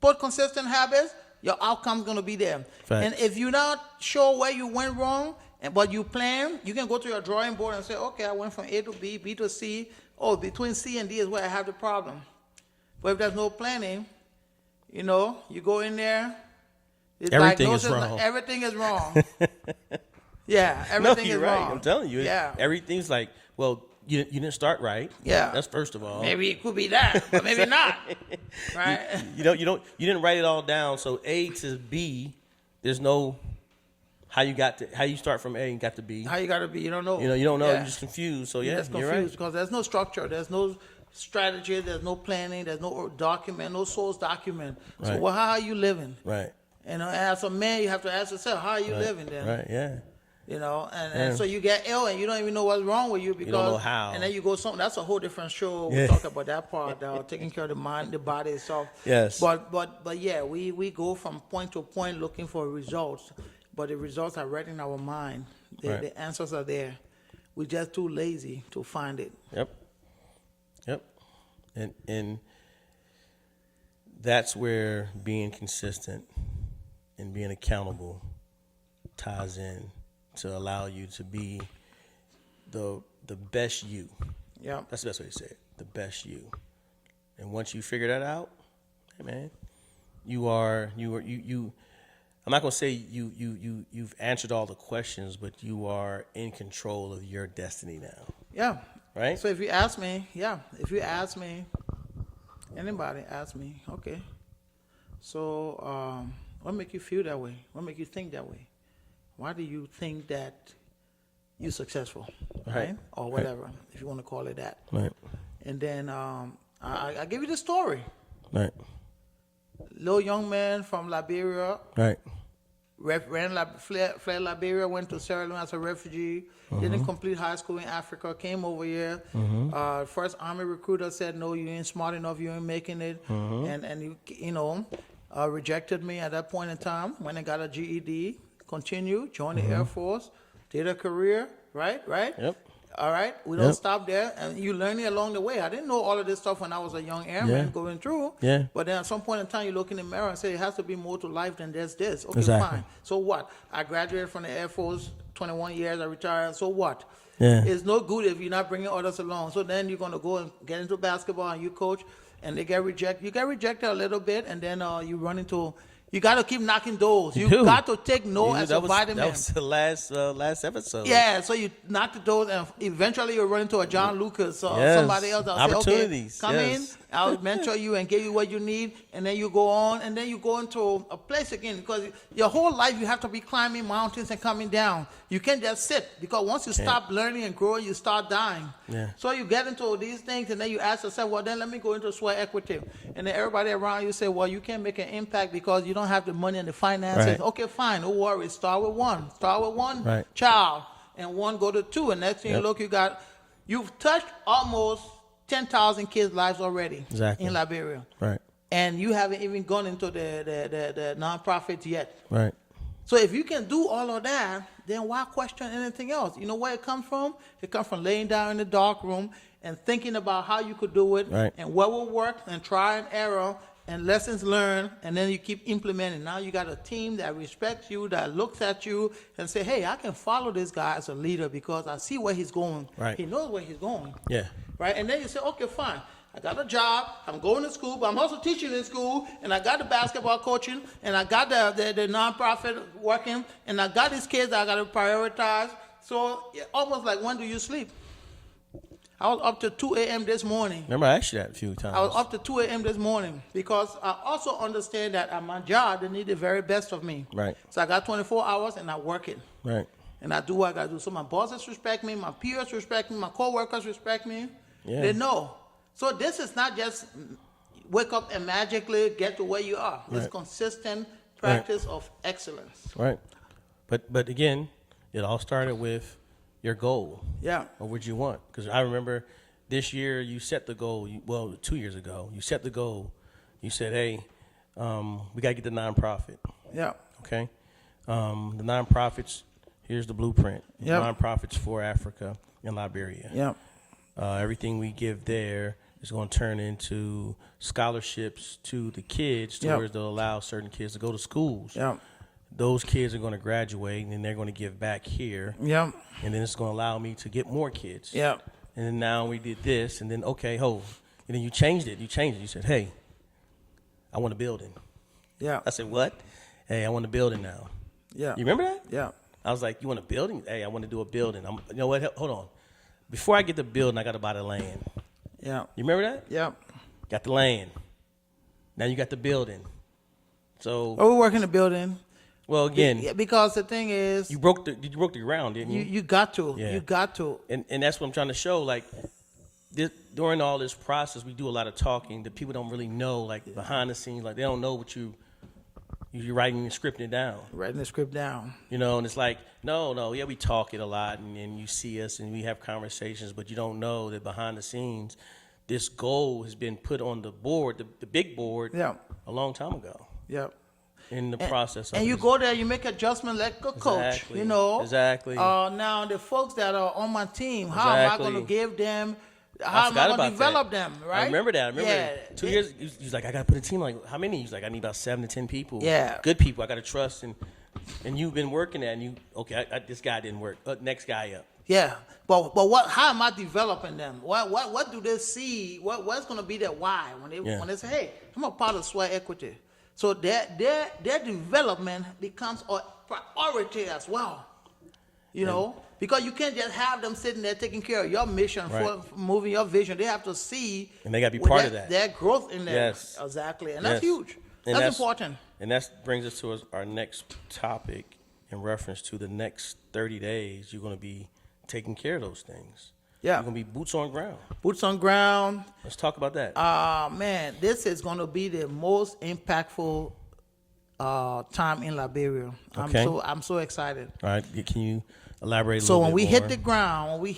put consistent habits, your outcome's going to be there. Facts. And if you're not sure where you went wrong, but you plan, you can go to your drawing board and say, okay, I went from A to B, B to C. Oh, between C and D is where I have the problem. But if there's no planning, you know, you go in there, it's Everything is diagnosis, wrong. Everything is wrong. Yeah, No, everything you're is right. wrong. I'm telling you. Yeah. Everything's like, well, you didn't start right. Yeah. That's first of all. Maybe it could be that, but maybe not. Right? You didn't write it all down. So A to B, there's no how you start from A and got to B. How you got to be, you don't know. You don't know. Yeah. You're just confused. So You're yeah, just you're confused right. because there's no structure, there's no strategy, there's no planning, there's no document, no source document. So Right. well, how are you living? Right. And as a man, you have to ask yourself, how are you living then? Right. Yeah. You know, and so you get ill and you don't even know what's wrong with you because don't know how. And then you go something. That's a whole different show. Yeah. We'll talk about that part, taking care of the mind, the body itself. Yes. But yeah, we go from point to point looking for results, but the results are right in our mind. The answers are there. We're just too lazy to find it. Yep. And that's where being consistent and being accountable ties in to allow you to be the best you. Yeah. That's the best way to say it. The best you. And once you figure that out, hey man, you I'm not gonna say you've answered all the questions, but you are in control of your destiny now. Yeah. Right? So if you ask me, anybody ask me, okay. So what make you feel that way? What make you think that way? Why do you think that you're successful, right? Or whatever, if you want to call it that. Right. And then I give you the story. Right. Little young man from Liberia, Right. fled Liberia, went to Sierra Leone as a refugee, didn't complete high school in Africa, came over here. First army recruiter said, no, you ain't smart enough, you ain't making it. And you rejected me at that point in time. Went and got a GED, continued, joined the Air Force, did a career, right? Yep. All right, we don't stop there, and you learn it along the way. I didn't know all of this stuff when I was a young airman going through. Yeah. But then at some point in time, you look in the mirror and say, it has to be more to life than just this. Okay, Exactly. fine. So what? I graduated from the Air Force, 21 years, I retired. So what? Yeah. It's no good if you're not bringing others along. So then you're going to go and get into basketball and you coach, and they get rejected. You get rejected a little bit, and then you run into... You got to keep knocking doors. You got to take no as a vitamin. That was the last episode. Yeah, so you knock the doors, and eventually you run into a John Lucas or somebody else. I'll say, okay, come in, I'll mentor you and give you what you need, and then you go on, and then you go into a place again, because your whole life you have to be climbing mountains and coming down. You can't just sit, because once you stop learning and growing, you start dying. Yeah. So you get into these things, and then you ask yourself, well, then let me go into sweat equity. And then everybody around you say, well, you can't make an impact because you don't have the money and the finances. Right. Okay, fine, no worries. Start with one Right. child, and one go to two, and next thing you look, you've touched almost 10,000 kids' lives already in Liberia. Right. And you haven't even gone into the nonprofits yet. Right. So if you can do all of that, then why question anything else? You know where it comes from? It comes from laying down in the dark room and thinking about how you could do it and what will work, and try and error and lessons learned, and then you keep implementing. Now you got a team that respects you, that looks at you and say, hey, I can follow this guy as a leader because I see where he's going. Right. He knows where he's going. Yeah. Right? And then you say, okay, fine. I got a job, I'm going to school, but I'm also teaching in school, and I got the basketball coaching, and I got the nonprofit working, and I got these kids that I got to prioritize. So almost like, when do you sleep? I was up to 2 a.m. this morning. Remember, I asked you that a few times. I was up to 2 a.m. this morning because I also understand that at my job, they need the very best of me. Right. So I got 24 hours, and I work it. Right. And I do what I got to do. So my bosses respect me, my peers respect me, my coworkers respect me. Yeah. They know. So this is not just wake up and magically get to where you are. Right. It's consistent practice of excellence. Right. But again, it all started with your goal. Yeah. Or what you want. Because I remember this year you set the goal. 2 years ago, you set the goal. You said, hey, we got to get the nonprofit. Yeah. Okay? The nonprofits, here's the blueprint. Yep. Nonprofits for Africa and Liberia. Yeah. Everything we give there is going to turn into scholarships to the kids, to where they'll allow certain kids to go to schools. Yeah. Those kids are going to graduate, and then they're going to give back here. Yeah. And then it's going to allow me to get more kids. Yeah. And then now we did this, and then, and then you changed it. You said, hey, I want a building. Yeah. I said, what? Hey, I want a building now. Yeah. You remember that? Yeah. I was like, you want a building? Hey, I want to do a building. You know what? Hold on. before I get the building, I got to buy the land. Yeah. You remember that? Yeah. Got the land. Now you got the building. So Well, we're working the building. well, again, Yeah, because the thing is, you broke the ground, didn't you? you got to. Yeah. You got to. And that's what I'm trying to show. Like during all this process, we do a lot of talking that people don't really know. Like behind the scenes, like they don't know what you're writing and scripting it down. Writing the script down. You know, and it's like, no, yeah, we talk it a lot, and you see us, and we have conversations, but you don't know that behind the scenes, this goal has been put on the board, the big board, Yeah. a long time ago. Yeah. In the process of And you this. go there, you make adjustment like a coach, Exactly. you know. Exactly. Now the folks that are on my team, how am I Exactly. going to give them? How am I forgot going to about develop that. them? Right? I remember that. I remember Yeah. 2 years. He was like, I got to put a team. Like, how many? He's like, I need about 7 to 10 people. Yeah. Good people. I got to trust. And you've been working at, and you okay? This guy didn't work. Next guy up. Yeah, but what? How am I developing them? What do they see? What's going to be their why when they say, hey, I'm a part of Sweat Equity, so their development becomes a priority as well. You know, because you can't just have them sitting there taking care of your mission, Right. for moving your vision. They have to see, And they got to be part of that. Their growth in there. Yes. Exactly, and Yes. that's huge. And That's important. And that brings us to our next topic in reference to the next 30 days. You're going to be taking care of those things. Yeah. You're going to be boots on ground. Boots on ground. Let's talk about that. Man, this is going to be the most impactful time in Liberia. Okay. I'm so excited. All right. Can you elaborate a So little when bit we more?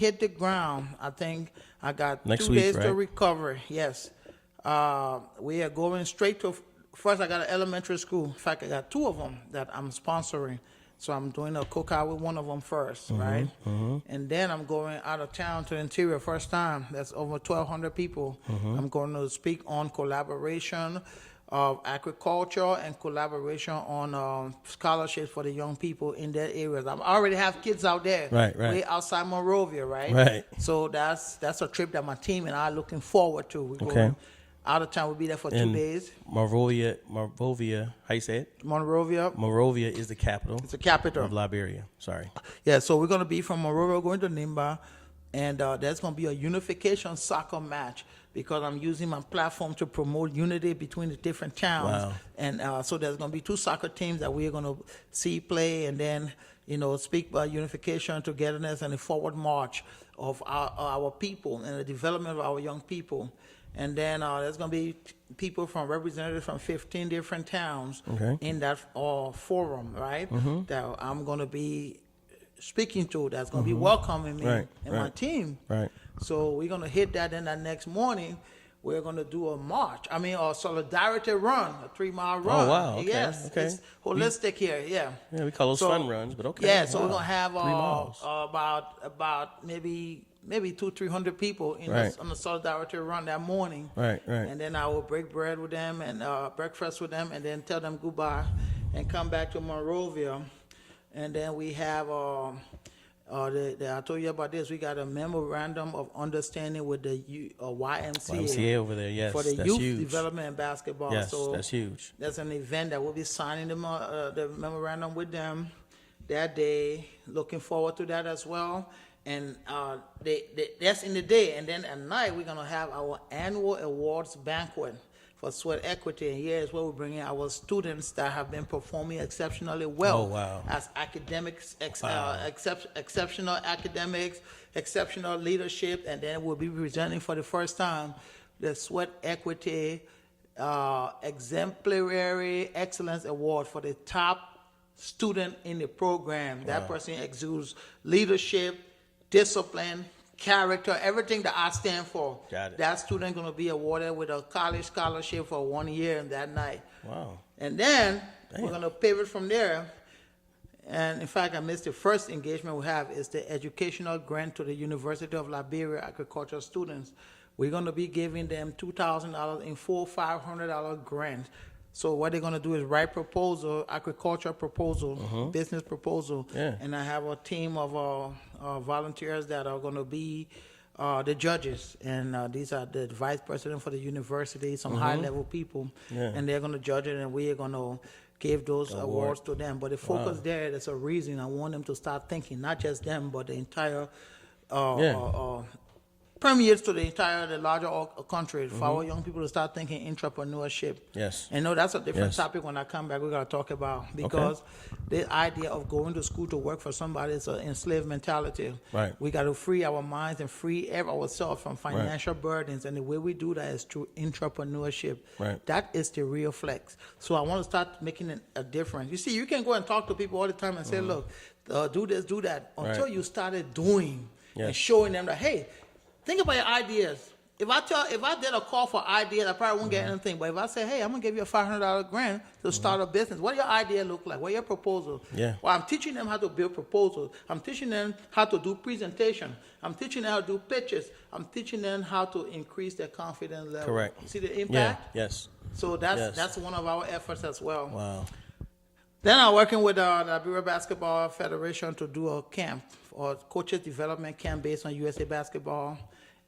hit the ground, I think I got Next 2 week, days to right? recover. Yes. We are going straight to, first I got an elementary school. In fact, I got 2 of them that I'm sponsoring. So I'm doing a cookout with one of them first, right? And then I'm going out of town to the interior first time. That's over 1,200 people. I'm going to speak on collaboration of agriculture and collaboration on scholarships for the young people in that areas. I already have kids out there, Right. way outside Monrovia, right? Right. So that's a trip that my team and I are looking forward to. We're Okay. going out of town. We'll be there for 2 And days. Monrovia, how you say it? Monrovia, Monrovia is the capital it's the capital. of Liberia. Sorry. Yeah, so we're going to be from Monrovia going to Nimba, and there's going to be a unification soccer match because I'm using my platform to promote unity between the different towns. Wow. And so there's going to be 2 soccer teams that we're going to see play, and then, speak about unification, togetherness, and the forward march of our people and the development of our young people. And then there's going to be people representatives from 15 different towns Okay. in that forum, right? That I'm going to be speaking to, that's going to be welcoming me Right, and my right. team. Right. So we're going to hit that. Then that next morning, we're going to do a solidarity run, a 3-mile run. wow, okay, Yes, okay. it's holistic here, yeah. Yeah, we call those fun runs, but okay. Yeah, so Wow. we're going to have 3 miles. about maybe 200-300 people Right. on the solidarity run that morning. Right. And then I will break bread with them and breakfast with them, and then tell them goodbye, and come back to Monrovia. And then we have I told you about this. We got a memorandum of understanding with the YMCA YMCA over there, yes. for the that's youth huge. development and basketball. Yes, So that's huge. that's an event that we'll be signing the memorandum with them that day. Looking forward to that as well. And that's in the day. And then at night, we're going to have our annual awards banquet for Sweat Equity. And here is where we bring in our students that have been performing exceptionally well Oh, wow. as academics, exceptional academics, exceptional leadership. And then we'll be presenting for the first time the Sweat Equity Exemplary Excellence Award for the top student in the program. That person exudes leadership, discipline, character, everything that I stand for. Got it. That student going to be awarded with a college scholarship for 1 year that night. Wow. And then Damn. we're going to pivot from there. And in fact, I missed the first engagement we have is the educational grant to the University of Liberia agricultural students. We're going to be giving them $2,000 in full $500 grant. So what they're going to do is write proposal, agriculture proposal, business proposal, Yeah. and I have a team of volunteers that are going to be the judges, and these are the vice president for the university, some high-level people, Yeah. and they're going to judge it, and we are going to give those awards to them. But the focus Wow. there's a reason I want them to start thinking, not just them, but the entire permeates to the larger country for our young people to start thinking entrepreneurship. Yes. And no, that's a different topic. When I come back, we're going to talk about, because the idea of going to school to work for somebody is an enslaved mentality. Right. We got to free our minds and free ourselves from financial burdens. And the way we do that is through entrepreneurship. Right. That is the real flex. So I want to start making a difference. You see, you can go and talk to people all the time and say, look, do this, do that, until you started doing and showing them that, hey, think about your ideas. If I did a call for ideas, I probably wouldn't get anything. But if I say, hey, I'm gonna give you a $500 grant to start a business, what your idea look like? What your proposal? Yeah. Well, I'm teaching them how to build proposals. I'm teaching them how to do presentation. I'm teaching them how to do pitches. I'm teaching them how to increase their confidence level. Correct. You see the impact? Yeah. Yes. So that's one of our efforts as well. Wow. Then I'm working with the Liberia Basketball Federation to do a camp, or coaches development camp based on USA basketball,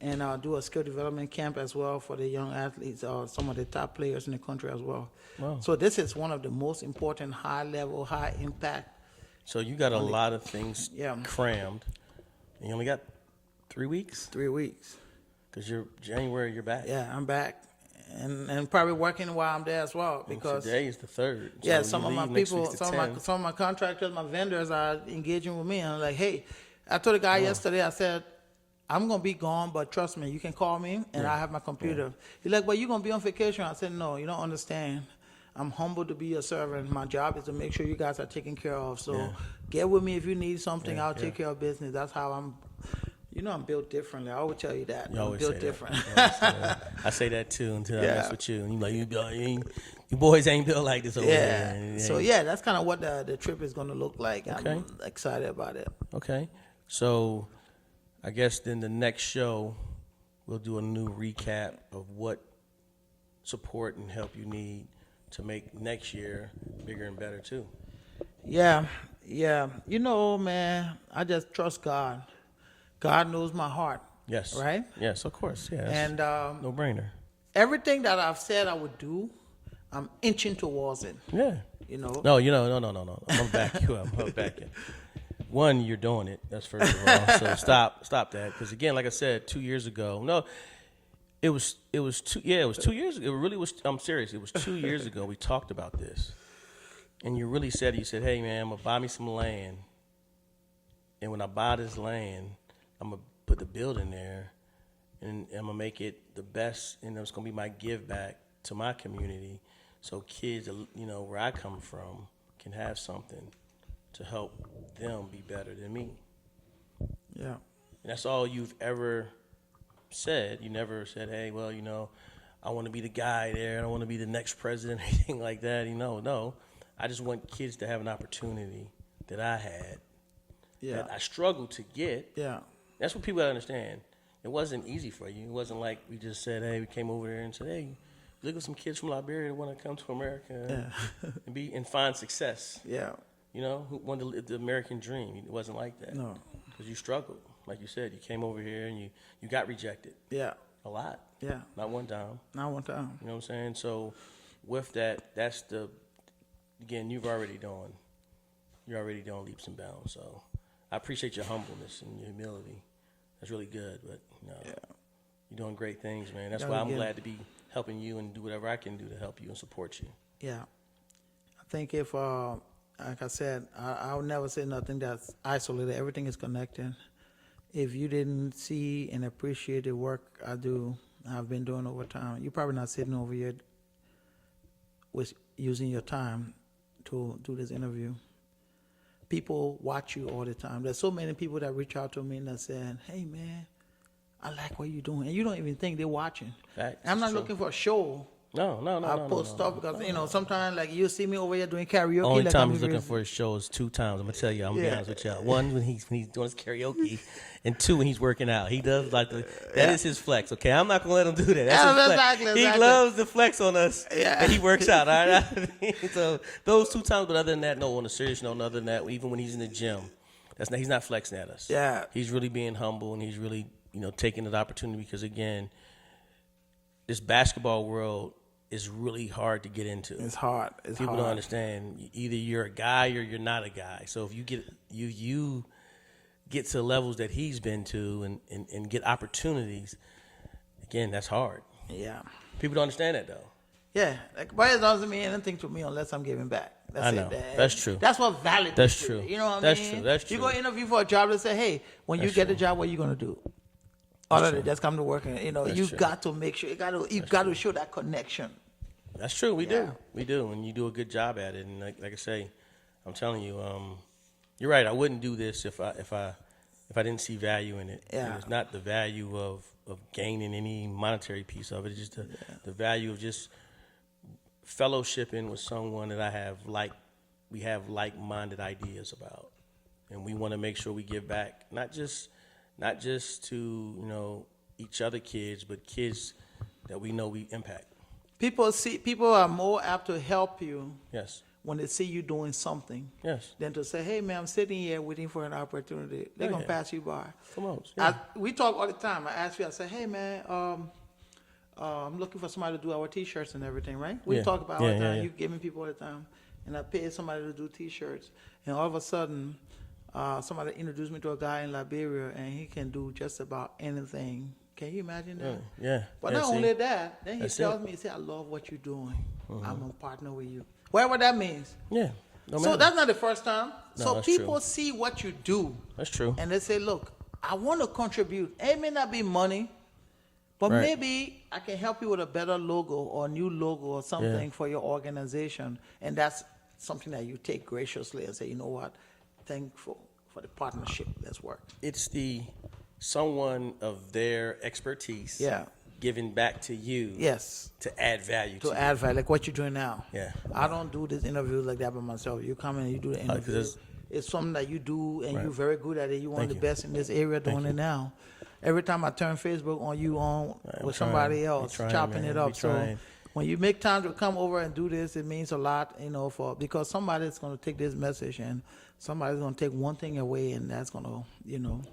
and do a skill development camp as well for the young athletes, some of the top players in the country as well. Wow. So this is one of the most important high-level, high-impact. So you got a lot of things Yeah. crammed, and you only got 3 weeks? 3 weeks. Because January, you're back. Yeah, I'm back. And probably working while I'm there as well, because today is the 3rd. yeah, So some you of my leave next people, week's the 10th. some of my contractors, my vendors are engaging with me, and I'm like, hey, I told the guy yesterday, I said, I'm gonna be gone, but trust me, you can call me, and I have my computer. He's like, but you gonna be on vacation? I said, no, you don't understand. I'm humbled to be your servant. My job is to make sure you guys are taken care of. So get with me if you need something. I'll take care of business. That's how I'm. I'm built differently. I always tell you that. You I'm always built say different. That. I say that too until I mess with you. And you boys ain't built like this over here. So that's kind of what the trip is going to look like. Okay. I'm excited about it. Okay. So I guess then the next show, we'll do a new recap of what support and help you need to make next year bigger and better too. Yeah. Man, I just trust God. God knows my heart. Yes. Right? Yes, of course. Yeah. And no brainer. everything that I've said I would do, I'm inching towards it. Yeah. No. No. I'm gonna back you up. I'm gonna back you. One, you're doing it. That's first of all. So stop that. Because again, like I said, 2 years ago. No, it was 2. Yeah, it was 2 years ago. It really was. I'm serious. It was 2 years ago. We talked about this, and you really said, hey man, I'm gonna buy me some land, and when I buy this land, I'm gonna put the building there, and I'm gonna make it the best, and it's gonna be my give back to my community, so kids, where I come from, can have something to help them be better than me. Yeah. And that's all you've ever said. You never said, hey, well, I want to be the guy there. I don't want to be the next president or anything like that. No. I just want kids to have an opportunity that I had, that I struggled to get. Yeah. That's what people gotta understand. It wasn't easy for you. It wasn't like we just said, hey, we came over there and said, hey, look at some kids from Liberia that want to come to America and find success. Yeah. Who want to live the American dream. It wasn't like that. No. Because you struggled. Like you said, you came over here and you got rejected. Yeah. A lot. Yeah. Not one time. Not one time. You know what I'm saying? So with that, again, you're already doing leaps and bounds. So I appreciate your humbleness and your humility. That's really good, but you're doing great things, man. That's why I'm glad to be helping you and do whatever I can do to help you and support you. Yeah. I think if, like I said, I'll never say nothing that's isolated. Everything is connected. If you didn't see and appreciate the work I've been doing over time, you're probably not sitting over here with using your time to do this interview. People watch you all the time. There's so many people that reach out to me and that saying, hey, man, I like what you're doing. And you don't even think they're watching. Facts. I'm not looking for a show. No. I post stuff because, sometimes like you see me over here doing karaoke. Only like time he's looking for his show is 2 times. I'm going to tell you, I'm going to be honest with y'all. One, when he's doing his karaoke, and 2, when he's working out. He does that is his flex, okay? I'm not going to let him do that. That's his flex. Exactly. He loves to flex on us, and he works out, all right? So those 2 times, but other than that, no, on a serious note, other than that, even when he's in the gym, he's not flexing at us. Yeah. He's really being humble, and he's really, taking the opportunity because, again, this basketball world is really hard to get into. It's hard. People don't understand. Either you're a guy or you're not a guy. So if you get to the levels that he's been to and get opportunities, again, that's hard. Yeah. People don't understand that, though. Yeah. Like, but it doesn't mean anything to me unless I'm giving back. That's I know. That's true. That's what validates That's it. true. You know what I That's mean? true. That's true. You go interview for a job and say, hey, when you get the job, what are you going to do? Other than just come to work and, you got to make sure, you got to show that connection. That's true. We do. We do. And you do a good job at it. And like I say, I'm telling you, you're right. I wouldn't do this if I didn't see value in it. Yeah. And it's not the value of gaining any monetary piece of it. It's just the value of just fellowshipping with someone that we have like-minded ideas about, and we want to make sure we give back, not just to each other kids, but kids that we know we impact. People are more apt to help you. Yes. When they see you doing something, yes, than to say, hey, man, I'm sitting here waiting for an opportunity. They're going to pass you by. Come on. Yeah. We talk all the time. I ask you, I say, hey, man, I'm looking for somebody to do our T-shirts and everything, right? We talk about all the time. You giving people all the time. And I paid somebody to do T-shirts. And all of a sudden, somebody introduced me to a guy in Liberia, and he can do just about anything. Can you imagine that? Yeah. But not only that, then he tells me, he said, I love what you're doing. I'm going to partner with you. Whatever that means. Yeah. No so matter. that's not the first time. No, so that's people true. see what you do. That's true. And they say, look, I want to contribute. It may not be money, but maybe I can help you with a better logo or a new logo or something for your organization. And that's something that you take graciously and say, you know what, thankful for the partnership. Let's work. It's someone of their expertise giving back to you to add value to add value, like what you're doing now. Yeah. I don't do this interviews like that by myself. You come in and you do the interview. It's something that you do, and you're very good at it. You're one of the best in this area doing it now. Every time I turn Facebook on, you on with somebody else, chopping it up. So when you make time to come over and do this, it means a lot, because somebody's going to take this message and somebody's going to take one thing away, and that's going to,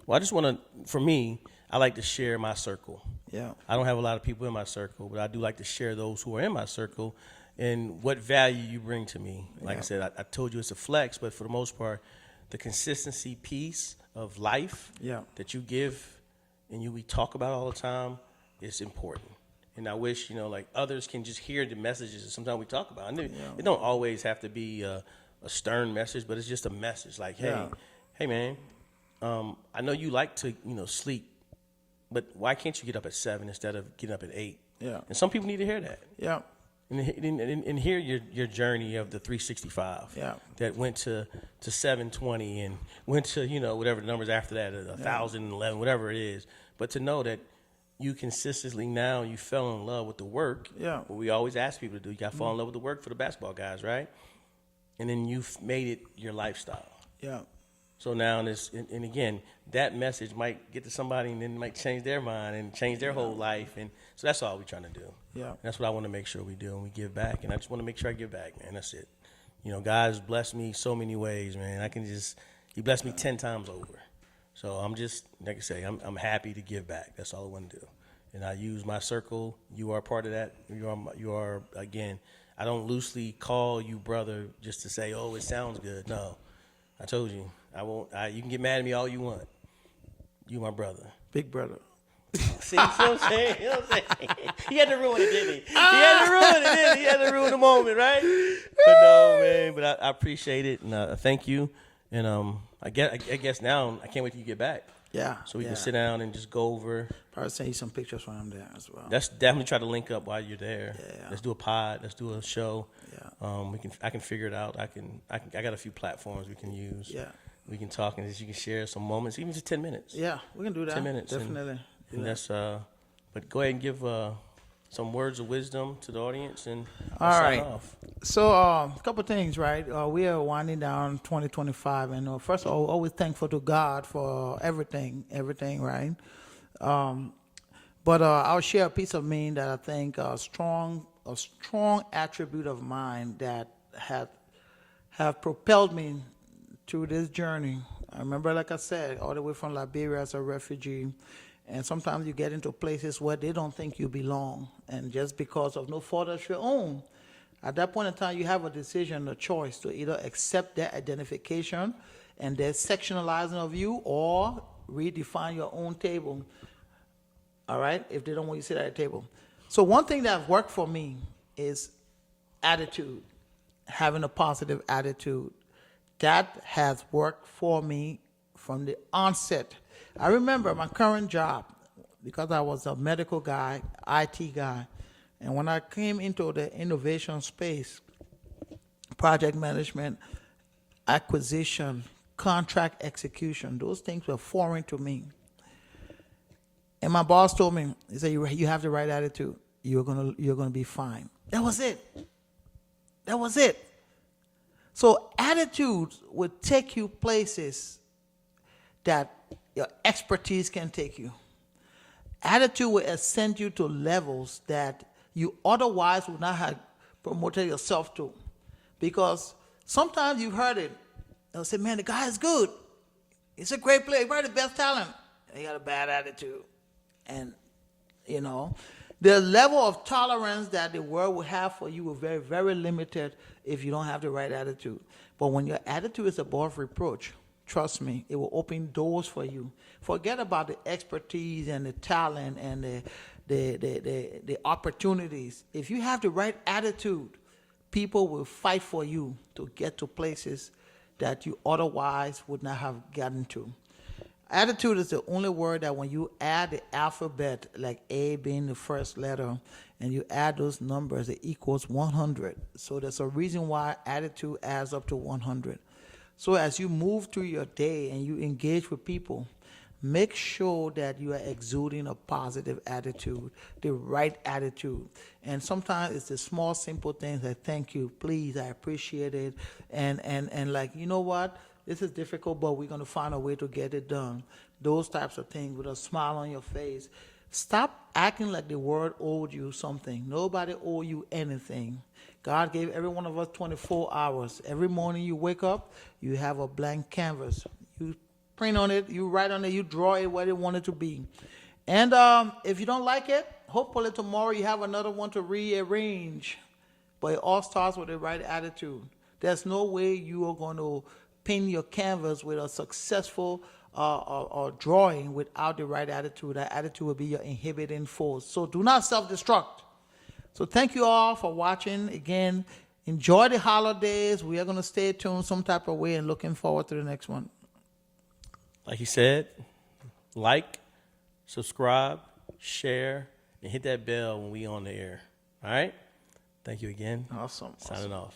Well, I just want to, for me, I like to share my circle. Yeah. I don't have a lot of people in my circle, but I do like to share those who are in my circle and what value you bring to me. Like I said, I told you it's a flex, but for the most part, the consistency piece of life that you give and we talk about all the time is important. And I wish, like others can just hear the messages that sometimes we talk about. And it don't always have to be a stern message, but it's just a message like, hey man, I know you like to, sleep, but why can't you get up at 7 instead of getting up at 8? Yeah. And some people need to hear that. Yeah. And hear your journey of the 365. Yeah. That went to 720 and went to, whatever the numbers after that, 1,011, whatever it is. But to know that you consistently now, you fell in love with the work. Yeah. What we always ask people to do. You got to fall in love with the work for the basketball guys, right? And then you've made it your lifestyle. Yeah. So now, and again, that message might get to somebody and then might change their mind and change their whole life. And so that's all we're trying to do. Yeah. And that's what I want to make sure we do, and we give back. And I just want to make sure I give back, man. That's it. God's blessed me so many ways, man. He blessed me 10 times over. So I'm just, like I say, I'm happy to give back. That's all I want to do. And I use my circle. You are part of that. You are, again, I don't loosely call you brother just to say, oh, it sounds good. No. I told you. I won't. You can get mad at me all you want. You my brother. Big brother. See what I'm saying? You know what I'm saying? He had to ruin it, didn't he? He had to ruin it, didn't he? He had to ruin the moment, right? But no, man. But I appreciate it, and thank you. And I guess now I can't wait till you get back. Yeah. So we can sit down and just go over. Probably send you some pictures from him there as well. Let's definitely try to link up while you're there. Yeah. Let's do a pod. Let's do a show. Yeah. I can figure it out. I got a few platforms we can use. Yeah. We can talk and you can share some moments, even just 10 minutes. Yeah, we can do that. 10 minutes. Definitely. And that's but go ahead and give some words of wisdom to the audience and sign off. So a couple things, right? We are winding down 2025, and first of all, always thankful to God for everything, right? But I'll share a piece of me that I think a strong attribute of mine that have propelled me through this journey. I remember, like I said, all the way from Liberia as a refugee. And sometimes you get into places where they don't think you belong. And just because of no fault of your own, at that point in time, you have a decision, a choice to either accept that identification and they're sectionalizing of you, or redefine your own table. All right, if they don't want you to sit at a table. So one thing that worked for me is attitude, having a positive attitude. That has worked for me from the onset. I remember my current job, because I was a medical guy, IT guy, and when I came into the innovation space, project management, acquisition, contract execution, those things were foreign to me. And my boss told me, he said, you have the right attitude. You're gonna be fine. That was it. That was it. So attitudes would take you places that your expertise can take you. Attitude will ascend you to levels that you otherwise would not have promoted yourself to. Because sometimes you've heard it. They'll say, man, the guy is good. He's a great player. He's probably the best talent. And he got a bad attitude. And, you know, the level of tolerance that the world will have for you will be very, very limited if you don't have the right attitude. But when your attitude is above reproach, trust me, it will open doors for you. Forget about the expertise and the talent and the opportunities. If you have the right attitude, people will fight for you to get to places that you otherwise would not have gotten to. Attitude is the only word that when you add the alphabet, like A being the first letter, and you add those numbers, it equals 100. So there's a reason why attitude adds up to 100. So as you move through your day and you engage with people, make sure that you are exuding a positive attitude, the right attitude. And sometimes it's the small, simple things like, thank you, please, I appreciate it. And like, you know what? This is difficult, but we're going to find a way to get it done. Those types of things with a smile on your face. Stop acting like the world owed you something. Nobody owe you anything. God gave every one of us 24 hours. Every morning you wake up, you have a blank canvas. You print on it, you write on it, you draw it what you want it to be. And if you don't like it, hopefully tomorrow you have another one to rearrange. But it all starts with the right attitude. There's no way you are going to pin your canvas with a successful drawing without the right attitude. That attitude will be your inhibiting force. So do not self-destruct. So thank you all for watching. Again, enjoy the holidays. We are going to stay tuned some type of way and looking forward to the next one. Like he said, like, subscribe, share, and hit that bell when we on the air. All right? Thank you again. Awesome. Signing off.